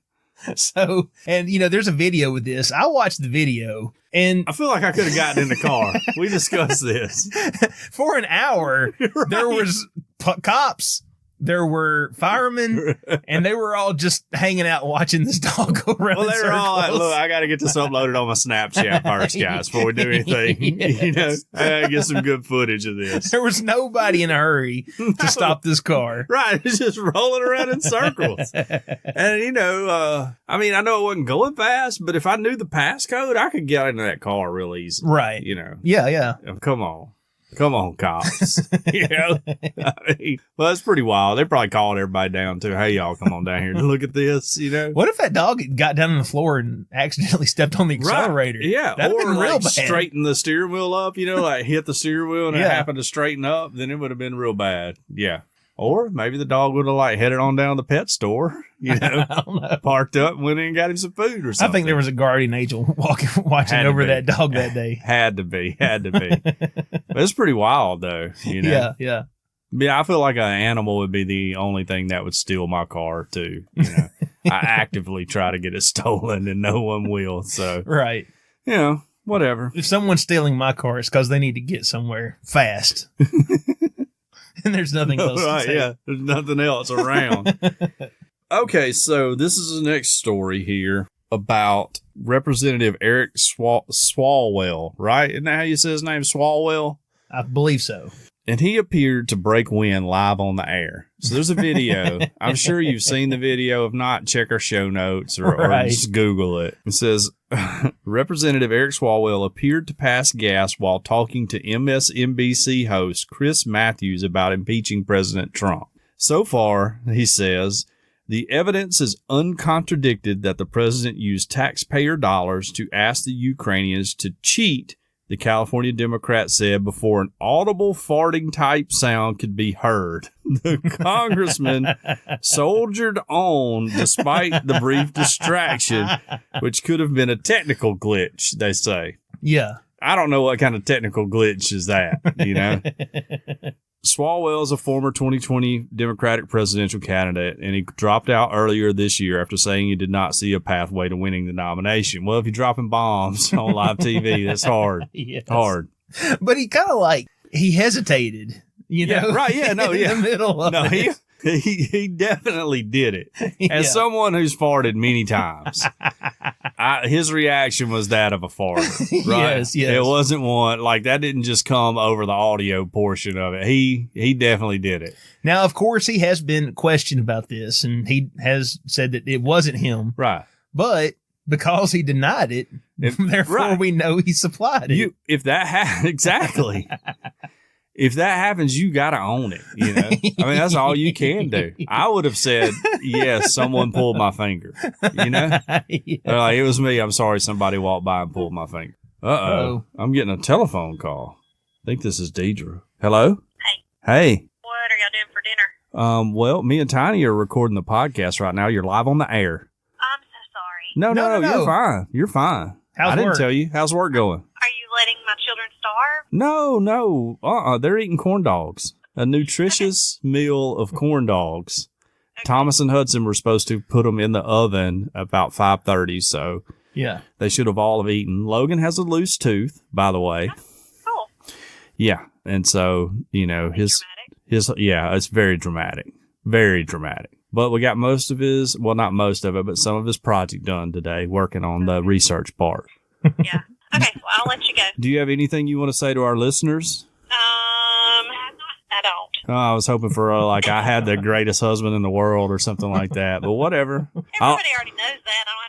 So, and there's a video with this. I watched the video, and I feel like I could have gotten in the car. We discussed this. For an hour, right. There was cops, there were firemen, and they were all just hanging out watching this dog go around. Well, they were all like, look, I got to get this uploaded on my Snapchat first, guys, before we do anything. Yes. I got to get some good footage of this. There was nobody in a hurry to stop this car. Right. It's just rolling around in circles. And, I mean, I know it wasn't going fast, but if I knew the passcode, I could get into that car real easy. Right. Yeah. Come on, cops. I mean, well, that's pretty wild. They probably called everybody down too. Hey, y'all, come on down here to look at this, What if that dog got down on the floor and accidentally stepped on the accelerator? Right. Yeah. That'd or been real bad. Straighten the steering wheel up, like hit the steering wheel and it happened to straighten up, then it would have been real bad. Yeah. Or maybe the dog would have headed on down to the pet store, I don't know. Parked up and went in and got him some food or something. I think there was a guardian angel watching over that dog that day. Had to be. But it's pretty wild though, Yeah. Yeah, I feel like an animal would be the only thing that would steal my car too. I actively try to get it stolen and no one will. So right. Whatever. If someone's stealing my car, it's because they need to get somewhere fast. And there's nothing else to say. Yeah, there's nothing else around. Okay, so this is the next story here about Representative Eric Swalwell, right? Isn't that how you say his name, Swalwell? I believe so. And he appeared to break wind live on the air. So there's a video. I'm sure you've seen the video. If not, check our show notes or just Google it. It says, Representative Eric Swalwell appeared to pass gas while talking to MSNBC host Chris Matthews about impeaching President Trump. So far, he says, the evidence is uncontradicted that the president used taxpayer dollars to ask the Ukrainians to cheat, the California Democrat said, before an audible farting type sound could be heard. The congressman soldiered on despite the brief distraction, which could have been a technical glitch, they say. Yeah. I don't know what kind of technical glitch is that, Swalwell is a former 2020 Democratic presidential candidate, and he dropped out earlier this year after saying he did not see a pathway to winning the nomination. Well, if you're dropping bombs on live TV, that's hard. Yes. Hard. But he kind of he hesitated, Yeah, right. Yeah, no, in the middle of it. He definitely did it. As someone who's farted many times, his reaction was that of a fart. Right? Yes. It wasn't one that didn't just come over the audio portion of it. He definitely did it. Now, of course, he has been questioned about this, and he has said that it wasn't him. Right. But because he denied it, therefore we know he supplied it. If that happened, exactly. If that happens, you got to own it. I mean, that's all you can do. I would have said, yes, someone pulled my finger. Yeah. It was me. I'm sorry. Somebody walked by and pulled my finger. Uh-oh. I'm getting a telephone call. I think this is Deidre. Hello? Hey. What are y'all doing for dinner? Well, me and Tiny are recording the podcast right now. You're live on the air. I'm so sorry. No, you're fine. You're fine. How's I didn't work? tell you. How's work going? Are you letting my starve? No. They're eating corn dogs. A nutritious meal of corn dogs. Okay. Thomas and Hudson were supposed to put them in the oven about 5:30, so Yeah. they should have all have eaten. Logan has a loose tooth, by the way. Oh, Yeah, and so, dramatic. it's very dramatic. Very dramatic. But we got most of his, well, not most of it, but some of his project done today, working on the research part. Yeah. Okay, well, I'll let you go. Do you have anything you want to say to our listeners? I don't. Oh, I was hoping for I had the greatest husband in the world or something like that, but whatever. Everybody already knows that. I don't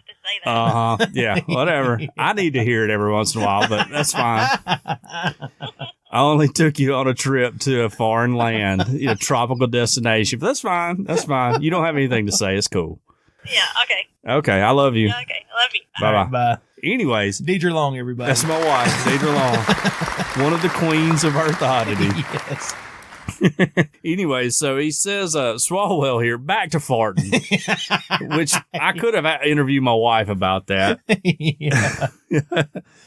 have to say that. Yeah, whatever. I need to hear it every once in a while, but that's fine. I only took you on a trip to a foreign land, tropical destination. But that's fine. That's fine. You don't have anything to say. It's cool. Yeah, okay. Okay, I love you. Okay, I love you. Bye-bye. All right, bye. Anyways, Deidre Long, everybody. that's my wife, Deidre Long, one of the queens of Earth Oddity. Yes. Anyways, so he says, Swalwell here, back to farting, which I could have interviewed my wife about that. Yeah.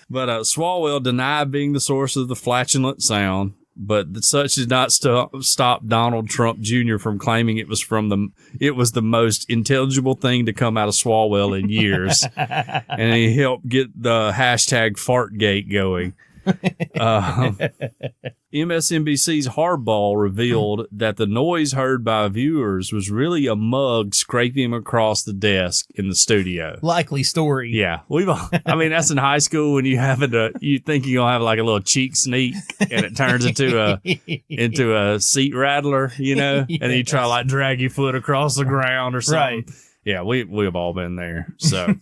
But Swalwell denied being the source of the flatulent sound, but such did not stop Donald Trump Jr. from claiming it was the most intelligible thing to come out of Swalwell in years. And he helped get the hashtag Fartgate going. MSNBC's Hardball revealed that the noise heard by viewers was really a mug scraping him across the desk in the studio. Likely story. Yeah, that's in high school when you think you're gonna have like a little cheek sneak, and it turns into a seat rattler, and then you try to like drag your foot across the ground or something. Right. Yeah, we've all been there. So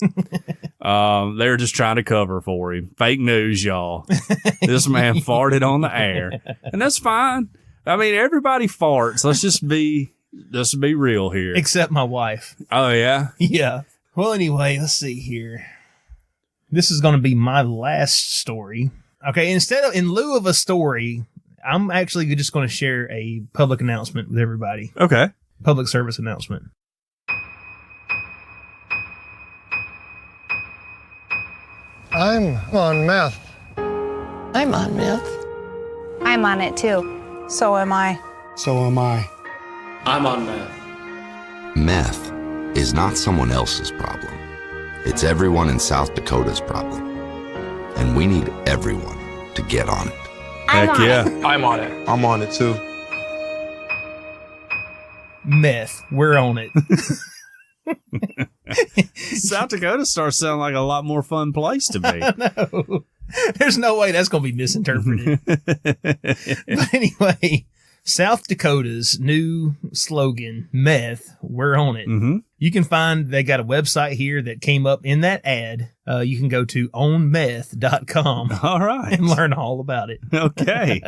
they're just trying to cover for him. Fake news, y'all. This man farted on the air. And that's fine. I mean, everybody farts. Let's just be real here. Except my wife. Oh, yeah? Yeah. Well, anyway, let's see here. This is going to be my last story. Okay, in lieu of a story, I'm actually just going to share a public announcement with everybody. Okay. Public service announcement. I'm on meth. I'm on meth. I'm on it too. So am I. So am I. I'm on meth. Meth is not someone else's problem. It's everyone in South Dakota's problem. And we need everyone to get on it. Heck yeah. I'm on it. I'm on it too. Meth. We're on it. South Dakota starts sounding like a lot more fun place to be. No. There's no way that's going to be misinterpreted. But anyway, South Dakota's new slogan, Meth, we're on it. Mm-hmm. You can find, they got a website here that came up in that ad. You can go to ownmeth.com. All right. And learn all about it. Okay.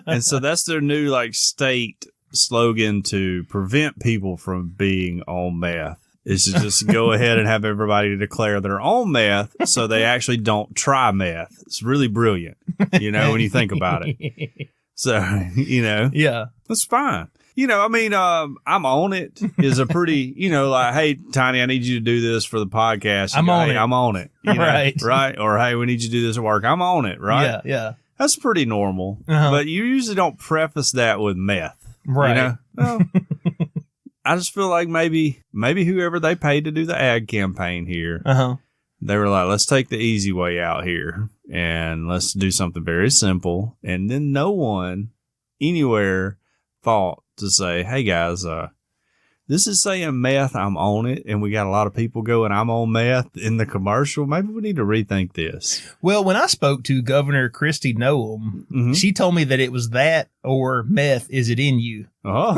And so that's their new state slogan to prevent people from being on meth. Is to just go ahead and have everybody declare they're on meth so they actually don't try meth. It's really brilliant, when you think about it. So, Yeah. that's fine. I'm on it is a pretty, hey, Tiny, I need you to do this for the podcast. I'm on it. I'm on it. Right. Right. Or, hey, we need you to do this at work. I'm on it. Right. Yeah. Yeah. That's pretty normal. Uh-huh. But you usually don't preface that with meth. Right. Well, I just feel like maybe whoever they paid to do the ad campaign here, Uh-huh. they were like, let's take the easy way out here and let's do something very simple. And then no one anywhere thought to say, hey guys, this is saying meth, I'm on it. And we got a lot of people going, I'm on meth in the commercial. Maybe we need to rethink this. Well, when I spoke to Governor Christy Noem, she told me that it was that or meth, is it in you? Oh.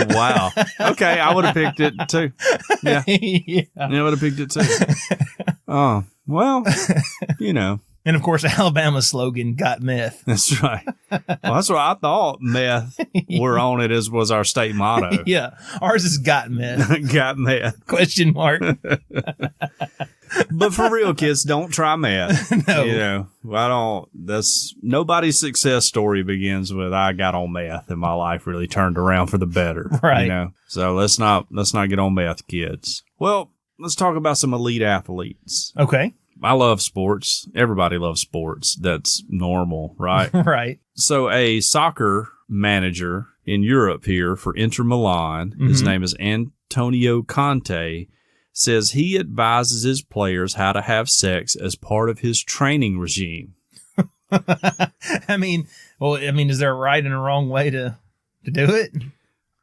Wow. Okay, I would have picked it too. Yeah. Yeah, I would have picked it too. Oh, well, And of course, Alabama's slogan, got meth. That's right. Well, that's what I thought. Meth, we're on it, was our state motto. Yeah. Ours is got meth. Got meth. Question mark. But for real, kids, don't try meth. No. Nobody's success story begins with, I got on meth and my life really turned around for the better. Right. So let's not get on meth, kids. Well, let's talk about some elite athletes. Okay. I love sports. Everybody loves sports. That's normal, right? Right. So a soccer manager in Europe here for Inter Milan, his name is Antonio Conte, says he advises his players how to have sex as part of his training regime. I mean, is there a right and a wrong way to do it?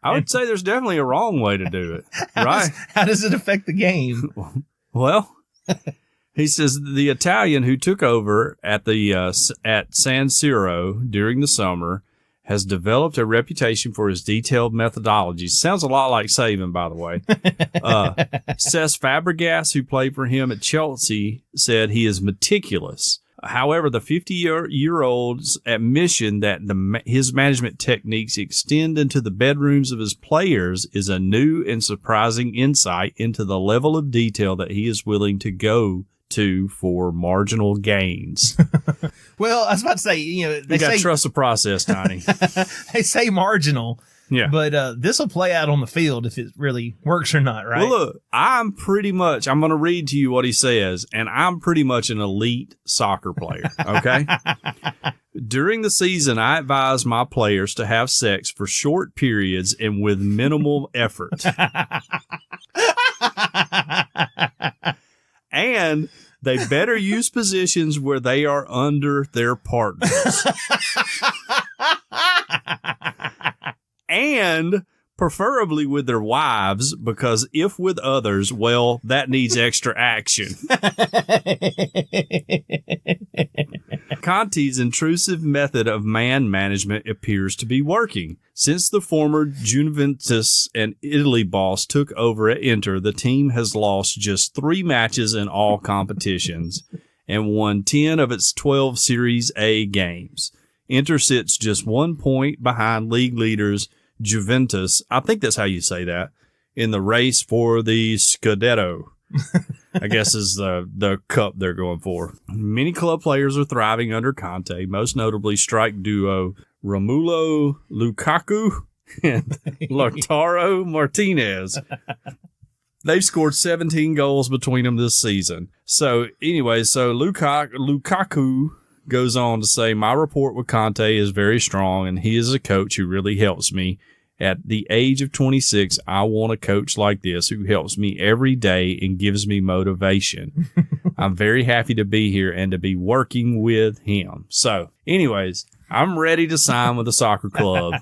I would say there's definitely a wrong way to do it, right? How does it affect the game? Well, he says the Italian who took over at San Siro during the summer has developed a reputation for his detailed methodology. Sounds a lot like Saban, by the way. Cesc Fabregas, who played for him at Chelsea, said he is meticulous. However, the 50-year-old's admission that his management techniques extend into the bedrooms of his players is a new and surprising insight into the level of detail that he is willing to go to for marginal gains. Well, I was about to say, they got to trust the process, Tiny. They say marginal. Yeah. But this will play out on the field if it really works or not, right? Well, look, I'm going to read to you what he says, and I'm pretty much an elite soccer player, okay? During the season, I advise my players to have sex for short periods and with minimal effort. And they better use positions where they are under their partners. And preferably with their wives, because if with others, well, that needs extra action. Conte's intrusive method of man management appears to be working. Since the former Juventus and Italy boss took over at Inter, the team has lost just 3 matches in all competitions and won 10 of its 12 Series A games. Inter sits just 1 point behind league leaders Juventus, I think that's how you say that, in the race for the Scudetto. I guess is the cup they're going for. Many club players are thriving under Conte, most notably strike duo Romulo Lukaku and Lautaro Martinez. They've scored 17 goals between them this season. So anyway, Lukaku goes on to say, my rapport with Conte is very strong, and he is a coach who really helps me. At the age of 26, I want a coach like this who helps me every day and gives me motivation. I'm very happy to be here and to be working with him. So anyways, I'm ready to sign with a soccer club,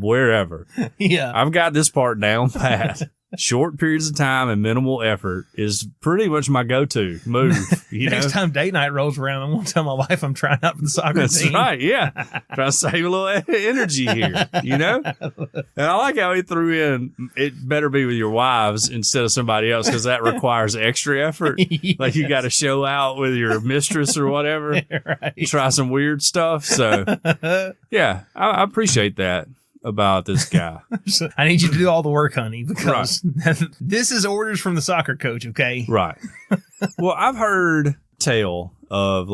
wherever. Yeah. I've got this part down pat. Short periods of time and minimal effort is pretty much my go-to move. Next time date night rolls around, I'm going to tell my wife I'm trying out for the soccer team. That's right, yeah. Trying to save a little energy here, And I like how he threw in, it better be with your wives instead of somebody else, because that requires extra effort. Yes. Like you got to show out with your mistress or whatever. Right. Try some weird stuff. So, yeah, I appreciate that about this guy. I need you to do all the work, honey, because this is orders from the soccer coach, okay? Right. Well, I've heard tale of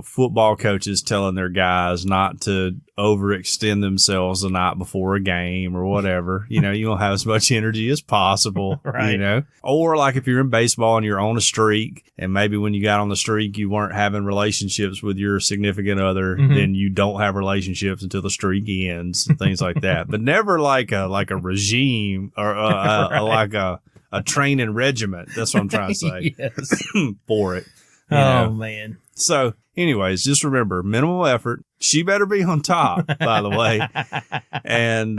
football coaches telling their guys not to overextend themselves the night before a game or whatever. You don't have as much energy as possible, right. Or like if you're in baseball and you're on a streak, and maybe when you got on the streak, you weren't having relationships with your significant other, then you don't have relationships until the streak ends and things like that. But never like a regime or like a training regiment. That's what I'm trying to say. Yes. For it. Man. So, anyways, just remember, minimal effort. She better be on top, by the way, and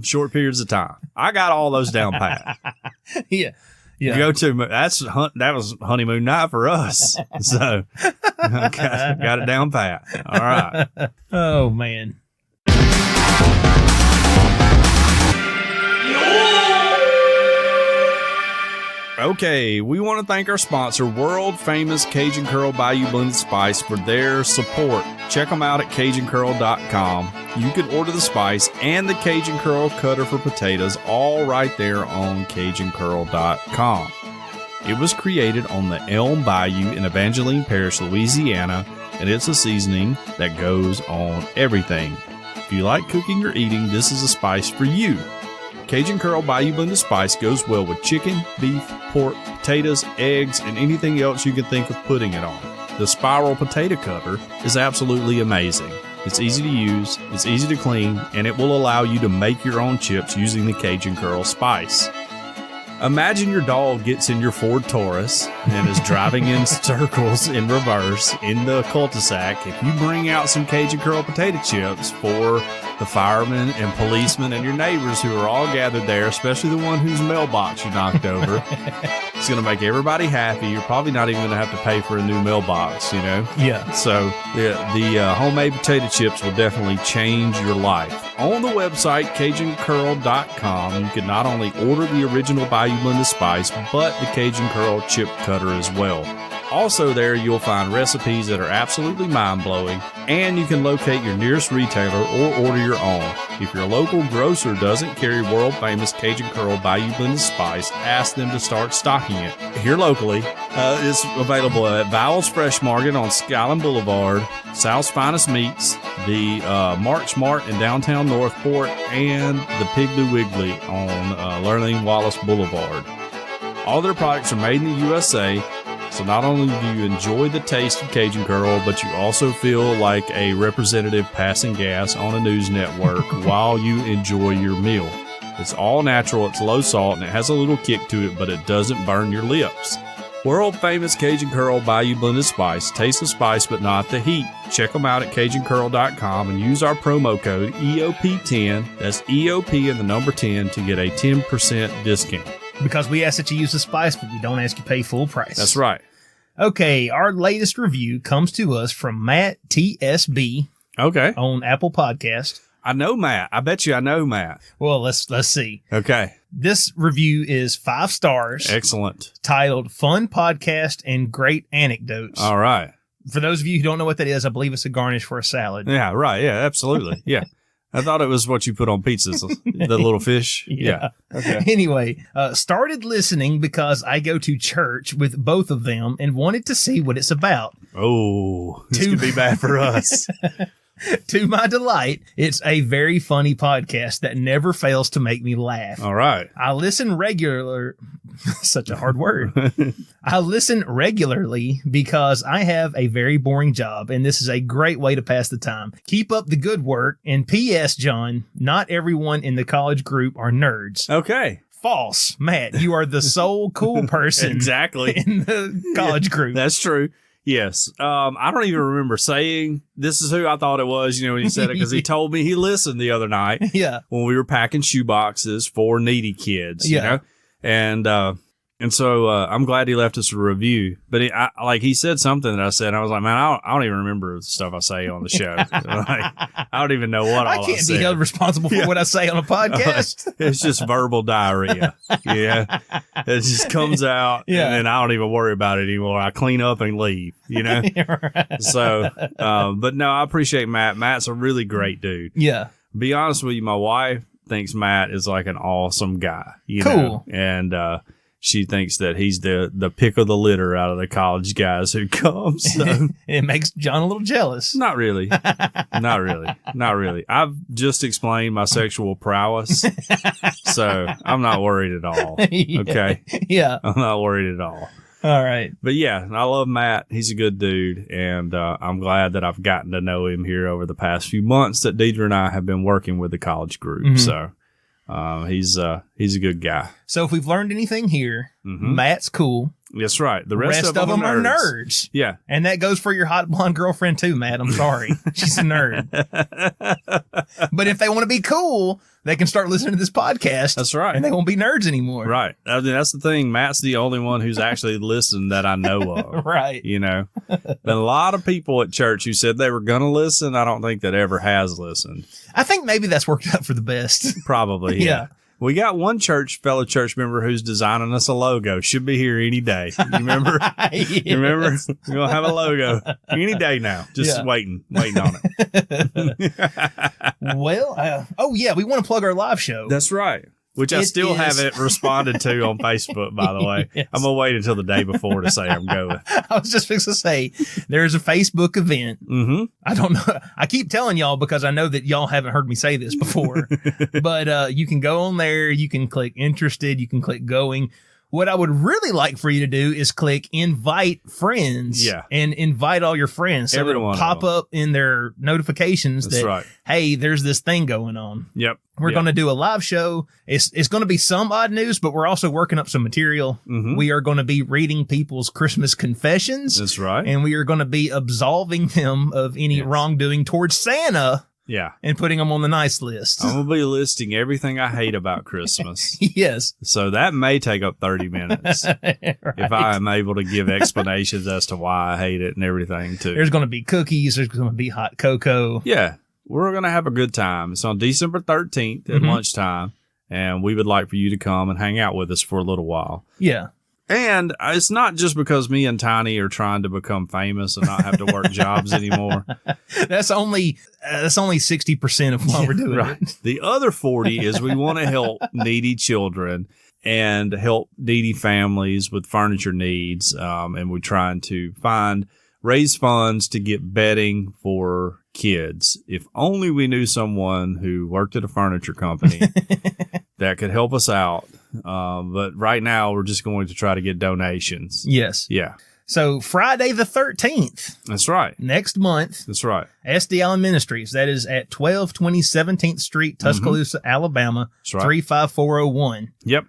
short periods of time. I got all those down pat. Yeah. That was honeymoon night for us. So, got it down pat. All right. Oh, man. Okay, we want to thank our sponsor, world famous Cajun Curl Bayou Blended Spice, for their support. Check them out at CajunCurl.com. You can order the spice and the Cajun Curl cutter for potatoes all right there on CajunCurl.com. It was created on the Elm Bayou in Evangeline Parish, Louisiana, and it's a seasoning that goes on everything. If you like cooking or eating, this is a spice for you. Cajun Curl Bayou Blended Spice goes well with chicken, beef, pork, potatoes, eggs, and anything else you can think of putting it on. The spiral potato cutter is absolutely amazing. It's easy to use, it's easy to clean, and it will allow you to make your own chips using the Cajun Curl spice. Imagine your dog gets in your Ford Taurus and is driving in circles in reverse in the cul-de-sac. If you bring out some Cajun Curl potato chips for the firemen and policemen and your neighbors who are all gathered there, especially the one whose mailbox you knocked over, it's going to make everybody happy. You're probably not even going to have to pay for a new mailbox, you know? Yeah. So the homemade potato chips will definitely change your life. On the website, CajunCurl.com, you can not only order the original Bayou Blended Spice, but the Cajun Curl chip cutter as well. Also there, you'll find recipes that are absolutely mind-blowing, and you can locate your nearest retailer or order your own. If your local grocer doesn't carry world-famous Cajun Curl Bayou Blended Spice, ask them to start stocking it. Here locally, it's available at Vowels Fresh Market on Skyland Boulevard, South's Finest Meats, the March Mart in downtown Northport, and the Piggly Wiggly on Learning Wallace Boulevard. All their products are made in the USA, so not only do you enjoy the taste of Cajun Curl, but you also feel like a representative passing gas on a news network while you enjoy your meal. It's all natural, it's low salt, and it has a little kick to it, but it doesn't burn your lips. World famous Cajun Curl Bayou Blended Spice. Taste the spice, but not the heat. Check them out at CajunCurl.com and use our promo code EOP10, that's EOP and the number 10, to get a 10% discount. Because we ask that you use the spice, but we don't ask you pay full price. That's right. Okay, our latest review comes to us from Matt TSB. Okay. On Apple Podcast. I know Matt. I bet you I know Matt. Well, let's see. Okay. This review is 5 stars. Excellent. Titled Fun Podcast and Great Anecdotes. All right. For those of you who don't know what that is, I believe it's a garnish for a salad. Yeah, right. Yeah, absolutely. Yeah. I thought it was what you put on pizzas, the little fish. Yeah. Okay. Anyway, started listening because I go to church with both of them and wanted to see what it's about. Oh, this could be bad for us. To my delight, it's a very funny podcast that never fails to make me laugh. All right. I listen such a hard word. I listen regularly because I have a very boring job, and this is a great way to pass the time. Keep up the good work. And P.S., John, not everyone in the college group are nerds. Okay. False. Matt, you are the sole cool person exactly in the college group. That's true. Yes. I don't even remember saying this is who I thought it was, when he said it, because he told me he listened the other night. Yeah. When we were packing shoe boxes for needy kids, you know? And so I'm glad he left us a review. But he said something that I said, and I was like, man, I don't even remember the stuff I say on the show. I don't even know what all I can't said. be held responsible for what I say on a podcast. It's just verbal diarrhea. Yeah. It just comes out, and then I don't even worry about it anymore. I clean up and leave, Right. So, but no, I appreciate Matt. Matt's a really great dude. Yeah. Be honest with you, my wife thinks Matt is like an awesome guy. Cool. And she thinks that he's the pick of the litter out of the college guys who come. So it makes John a little jealous. Not really. Not really. I've just explained my sexual prowess. So I'm not worried at all. Okay. Yeah. I'm not worried at all. All right. But yeah, I love Matt. He's a good dude. And I'm glad that I've gotten to know him here over the past few months that Deidre and I have been working with the college group. Mm-hmm. So he's a good guy. So if we've learned anything here, Matt's cool. That's right. The rest of them are nerds. Yeah. And that goes for your hot blonde girlfriend too, Matt. I'm sorry. She's a nerd. But if they want to be cool, they can start listening to this podcast. That's right. And they won't be nerds anymore. Right. I mean, that's the thing. Matt's the only one who's actually listened that I know of. Right. Been a lot of people at church who said they were going to listen. I don't think that ever has listened. I think maybe that's worked out for the best. Probably. Yeah. We got one fellow church member who's designing us a logo. Should be here any day. You remember? Yes. You remember? We're going to have a logo any day now. Just waiting on it. Well, we want to plug our live show. That's right. which I It still is. haven't responded to on Facebook, by the way. Yes. I'm going to wait until the day before to say I'm going. I was just fixing to say there's a Facebook event. Mm-hmm. I don't know. I keep telling y'all because I know that y'all haven't heard me say this before, but you can go on there. You can click interested. You can click going. What I would really like for you to do is click invite friends. Yeah. And invite all your friends. So Every it'll one of pop them. up in their notifications That's that, right. hey, there's this thing going on. Yep. We're Yep. going to do a live show. It's going to be some odd news, but we're also working up some material. Mhm. We are going to be reading people's Christmas confessions. That's right. And we are going to be absolving them of any Yes. wrongdoing towards Santa Yeah. and putting them on the nice list. I'm going to be listing everything I hate about Christmas. Yes. So that may take up 30 minutes if I am able to give explanations as to why I hate it and everything, too. There's going to be cookies. There's going to be hot cocoa. Yeah. We're going to have a good time. It's on December 13th at Mhm. lunchtime, and we would like for you to come and hang out with us for a little while. Yeah. And it's not just because me and Tiny are trying to become famous and not have to work jobs anymore. That's only 60% of why we're doing Right. it. The other 40 is we want to help needy children and help needy families with furniture needs. And we're trying to raise funds to get bedding for kids. If only we knew someone who worked at a furniture company that could help us out. But right now we're just going to try to get donations. Yes. Yeah, So Friday the 13th, that's right. next month, That's right. SD Allen Ministries. That is at 1220 17th Street, Tuscaloosa, Alabama, That's right. 35401. Yep.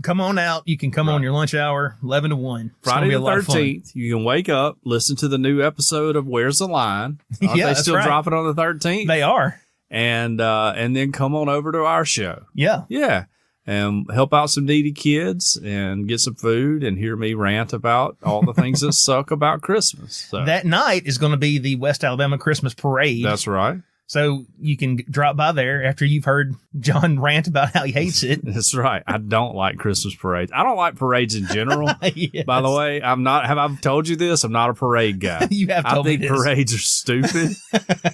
Come on out. You can come on your lunch hour, 11 to 1. It's gonna Friday be the a lot of fun. 13th, you can wake up, listen to the new episode of Where's the Line? Aren't Yeah, they that's still right. dropping on the 13th? They are. And then come on over to our show. Yeah. Yeah. And help out some needy kids and get some food and hear me rant about all the things that suck about Christmas. So, That night is going to be the West Alabama Christmas Parade. that's right. So you can drop by there after you've heard John rant about how he hates it. That's right. I don't like Christmas parades. I don't like parades in general. Yes. By the way, have I told you this? I'm not a parade guy. You have told I me think this. parades are stupid.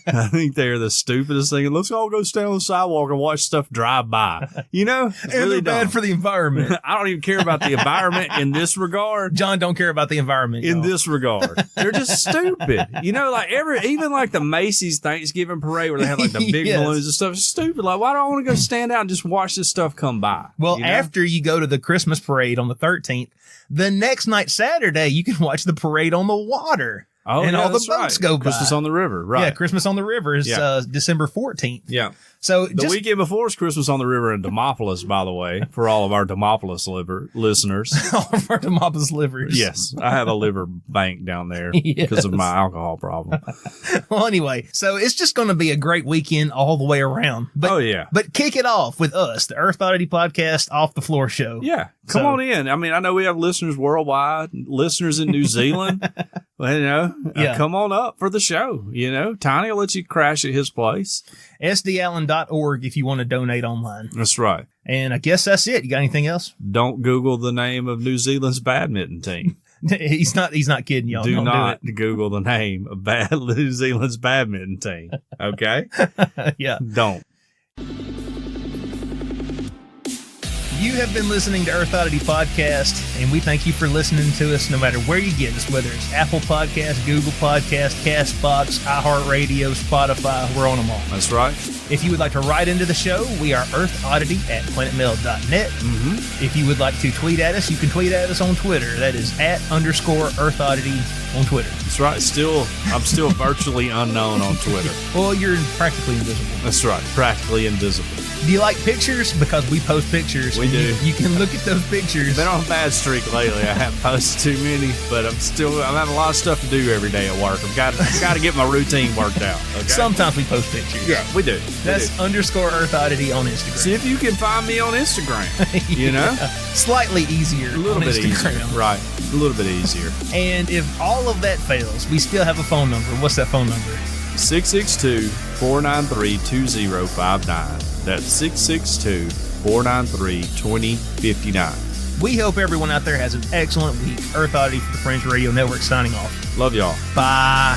I think they're the stupidest thing. Let's all go stand on the sidewalk and watch stuff drive by. You know, it's And really they're bad dumb. for the environment. I don't even care about the environment in this regard. John don't care about the environment. In y'all. this regard, they're just stupid. You know, like even like the Macy's Thanksgiving parade where they have like the big Yes. balloons and stuff. It's stupid. Like, why do I want to go stand out and just watch this stuff come by? Well, you know? after you go to the Christmas parade on the 13th, the next night, Saturday, you can watch the parade on the water. Oh, and yeah, all the that's boats right. go by. Christmas on the River, right? Yeah, Christmas on the River is Yeah. December 14th. Yeah. So The weekend before is Christmas on the River in Demopolis, by the way, for all of our Demopolis listeners. all of our Demopolis livers. Yes, I have a liver bank down there because of Yes. my alcohol problem. Well, anyway, so it's just going to be a great weekend all the way around. But, Oh, yeah. But kick it off with us, the Earth Oddity Podcast Off the Floor Show. Yeah, come So- on in. I mean, I know we have listeners worldwide, listeners in New Zealand. Well, you know, Yeah. come on up for the show. You know, Tiny will let you crash at his place. SDAllen.org if you want to donate online. That's right. And I guess that's it. You got anything else? Don't Google the name of New Zealand's badminton team. He's not kidding y'all. Do Don't not Google the name of New Zealand's badminton team. Okay? do it. Yeah. Don't. You have been listening to Earth Oddity Podcast, and we thank you for listening to us no matter where you get us, whether it's Apple Podcast, Google Podcast, CastBox, iHeartRadio, Spotify. We're on them all. That's right. If you would like to write into the show, we are earthoddity@planetmail.net. Mm-hmm. If you would like to tweet at us, you can tweet at us on Twitter. That is @_EarthOddity on Twitter. That's right. I'm still virtually unknown on Twitter. Well, you're practically invisible. That's right. Practically invisible. Do you like pictures? Because we post pictures. We do. You can look at those pictures. Been on a bad streak lately. I haven't posted too many, but I'm having a lot of stuff to do every day at work. I've got to get my routine worked out. Okay? Sometimes we post pictures. Yeah, we do. That's _EarthOddity on Instagram. See if you can find me on Instagram. You know, Slightly easier. a little on bit Instagram. easier. Right, a little bit easier. And if all of that fails, we still have a phone number. What's that phone number? 662-493-2059. That's 662-493-2059. We hope everyone out there has an excellent week. Earth Oddity for the Fringe Radio Network signing off. Love y'all. Bye.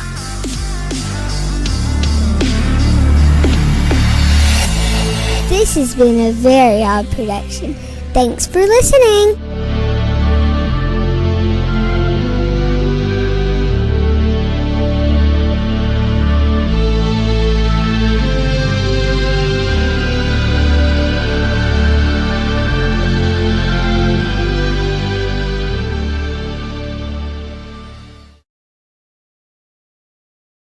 This has been a Very Odd production. Thanks for listening.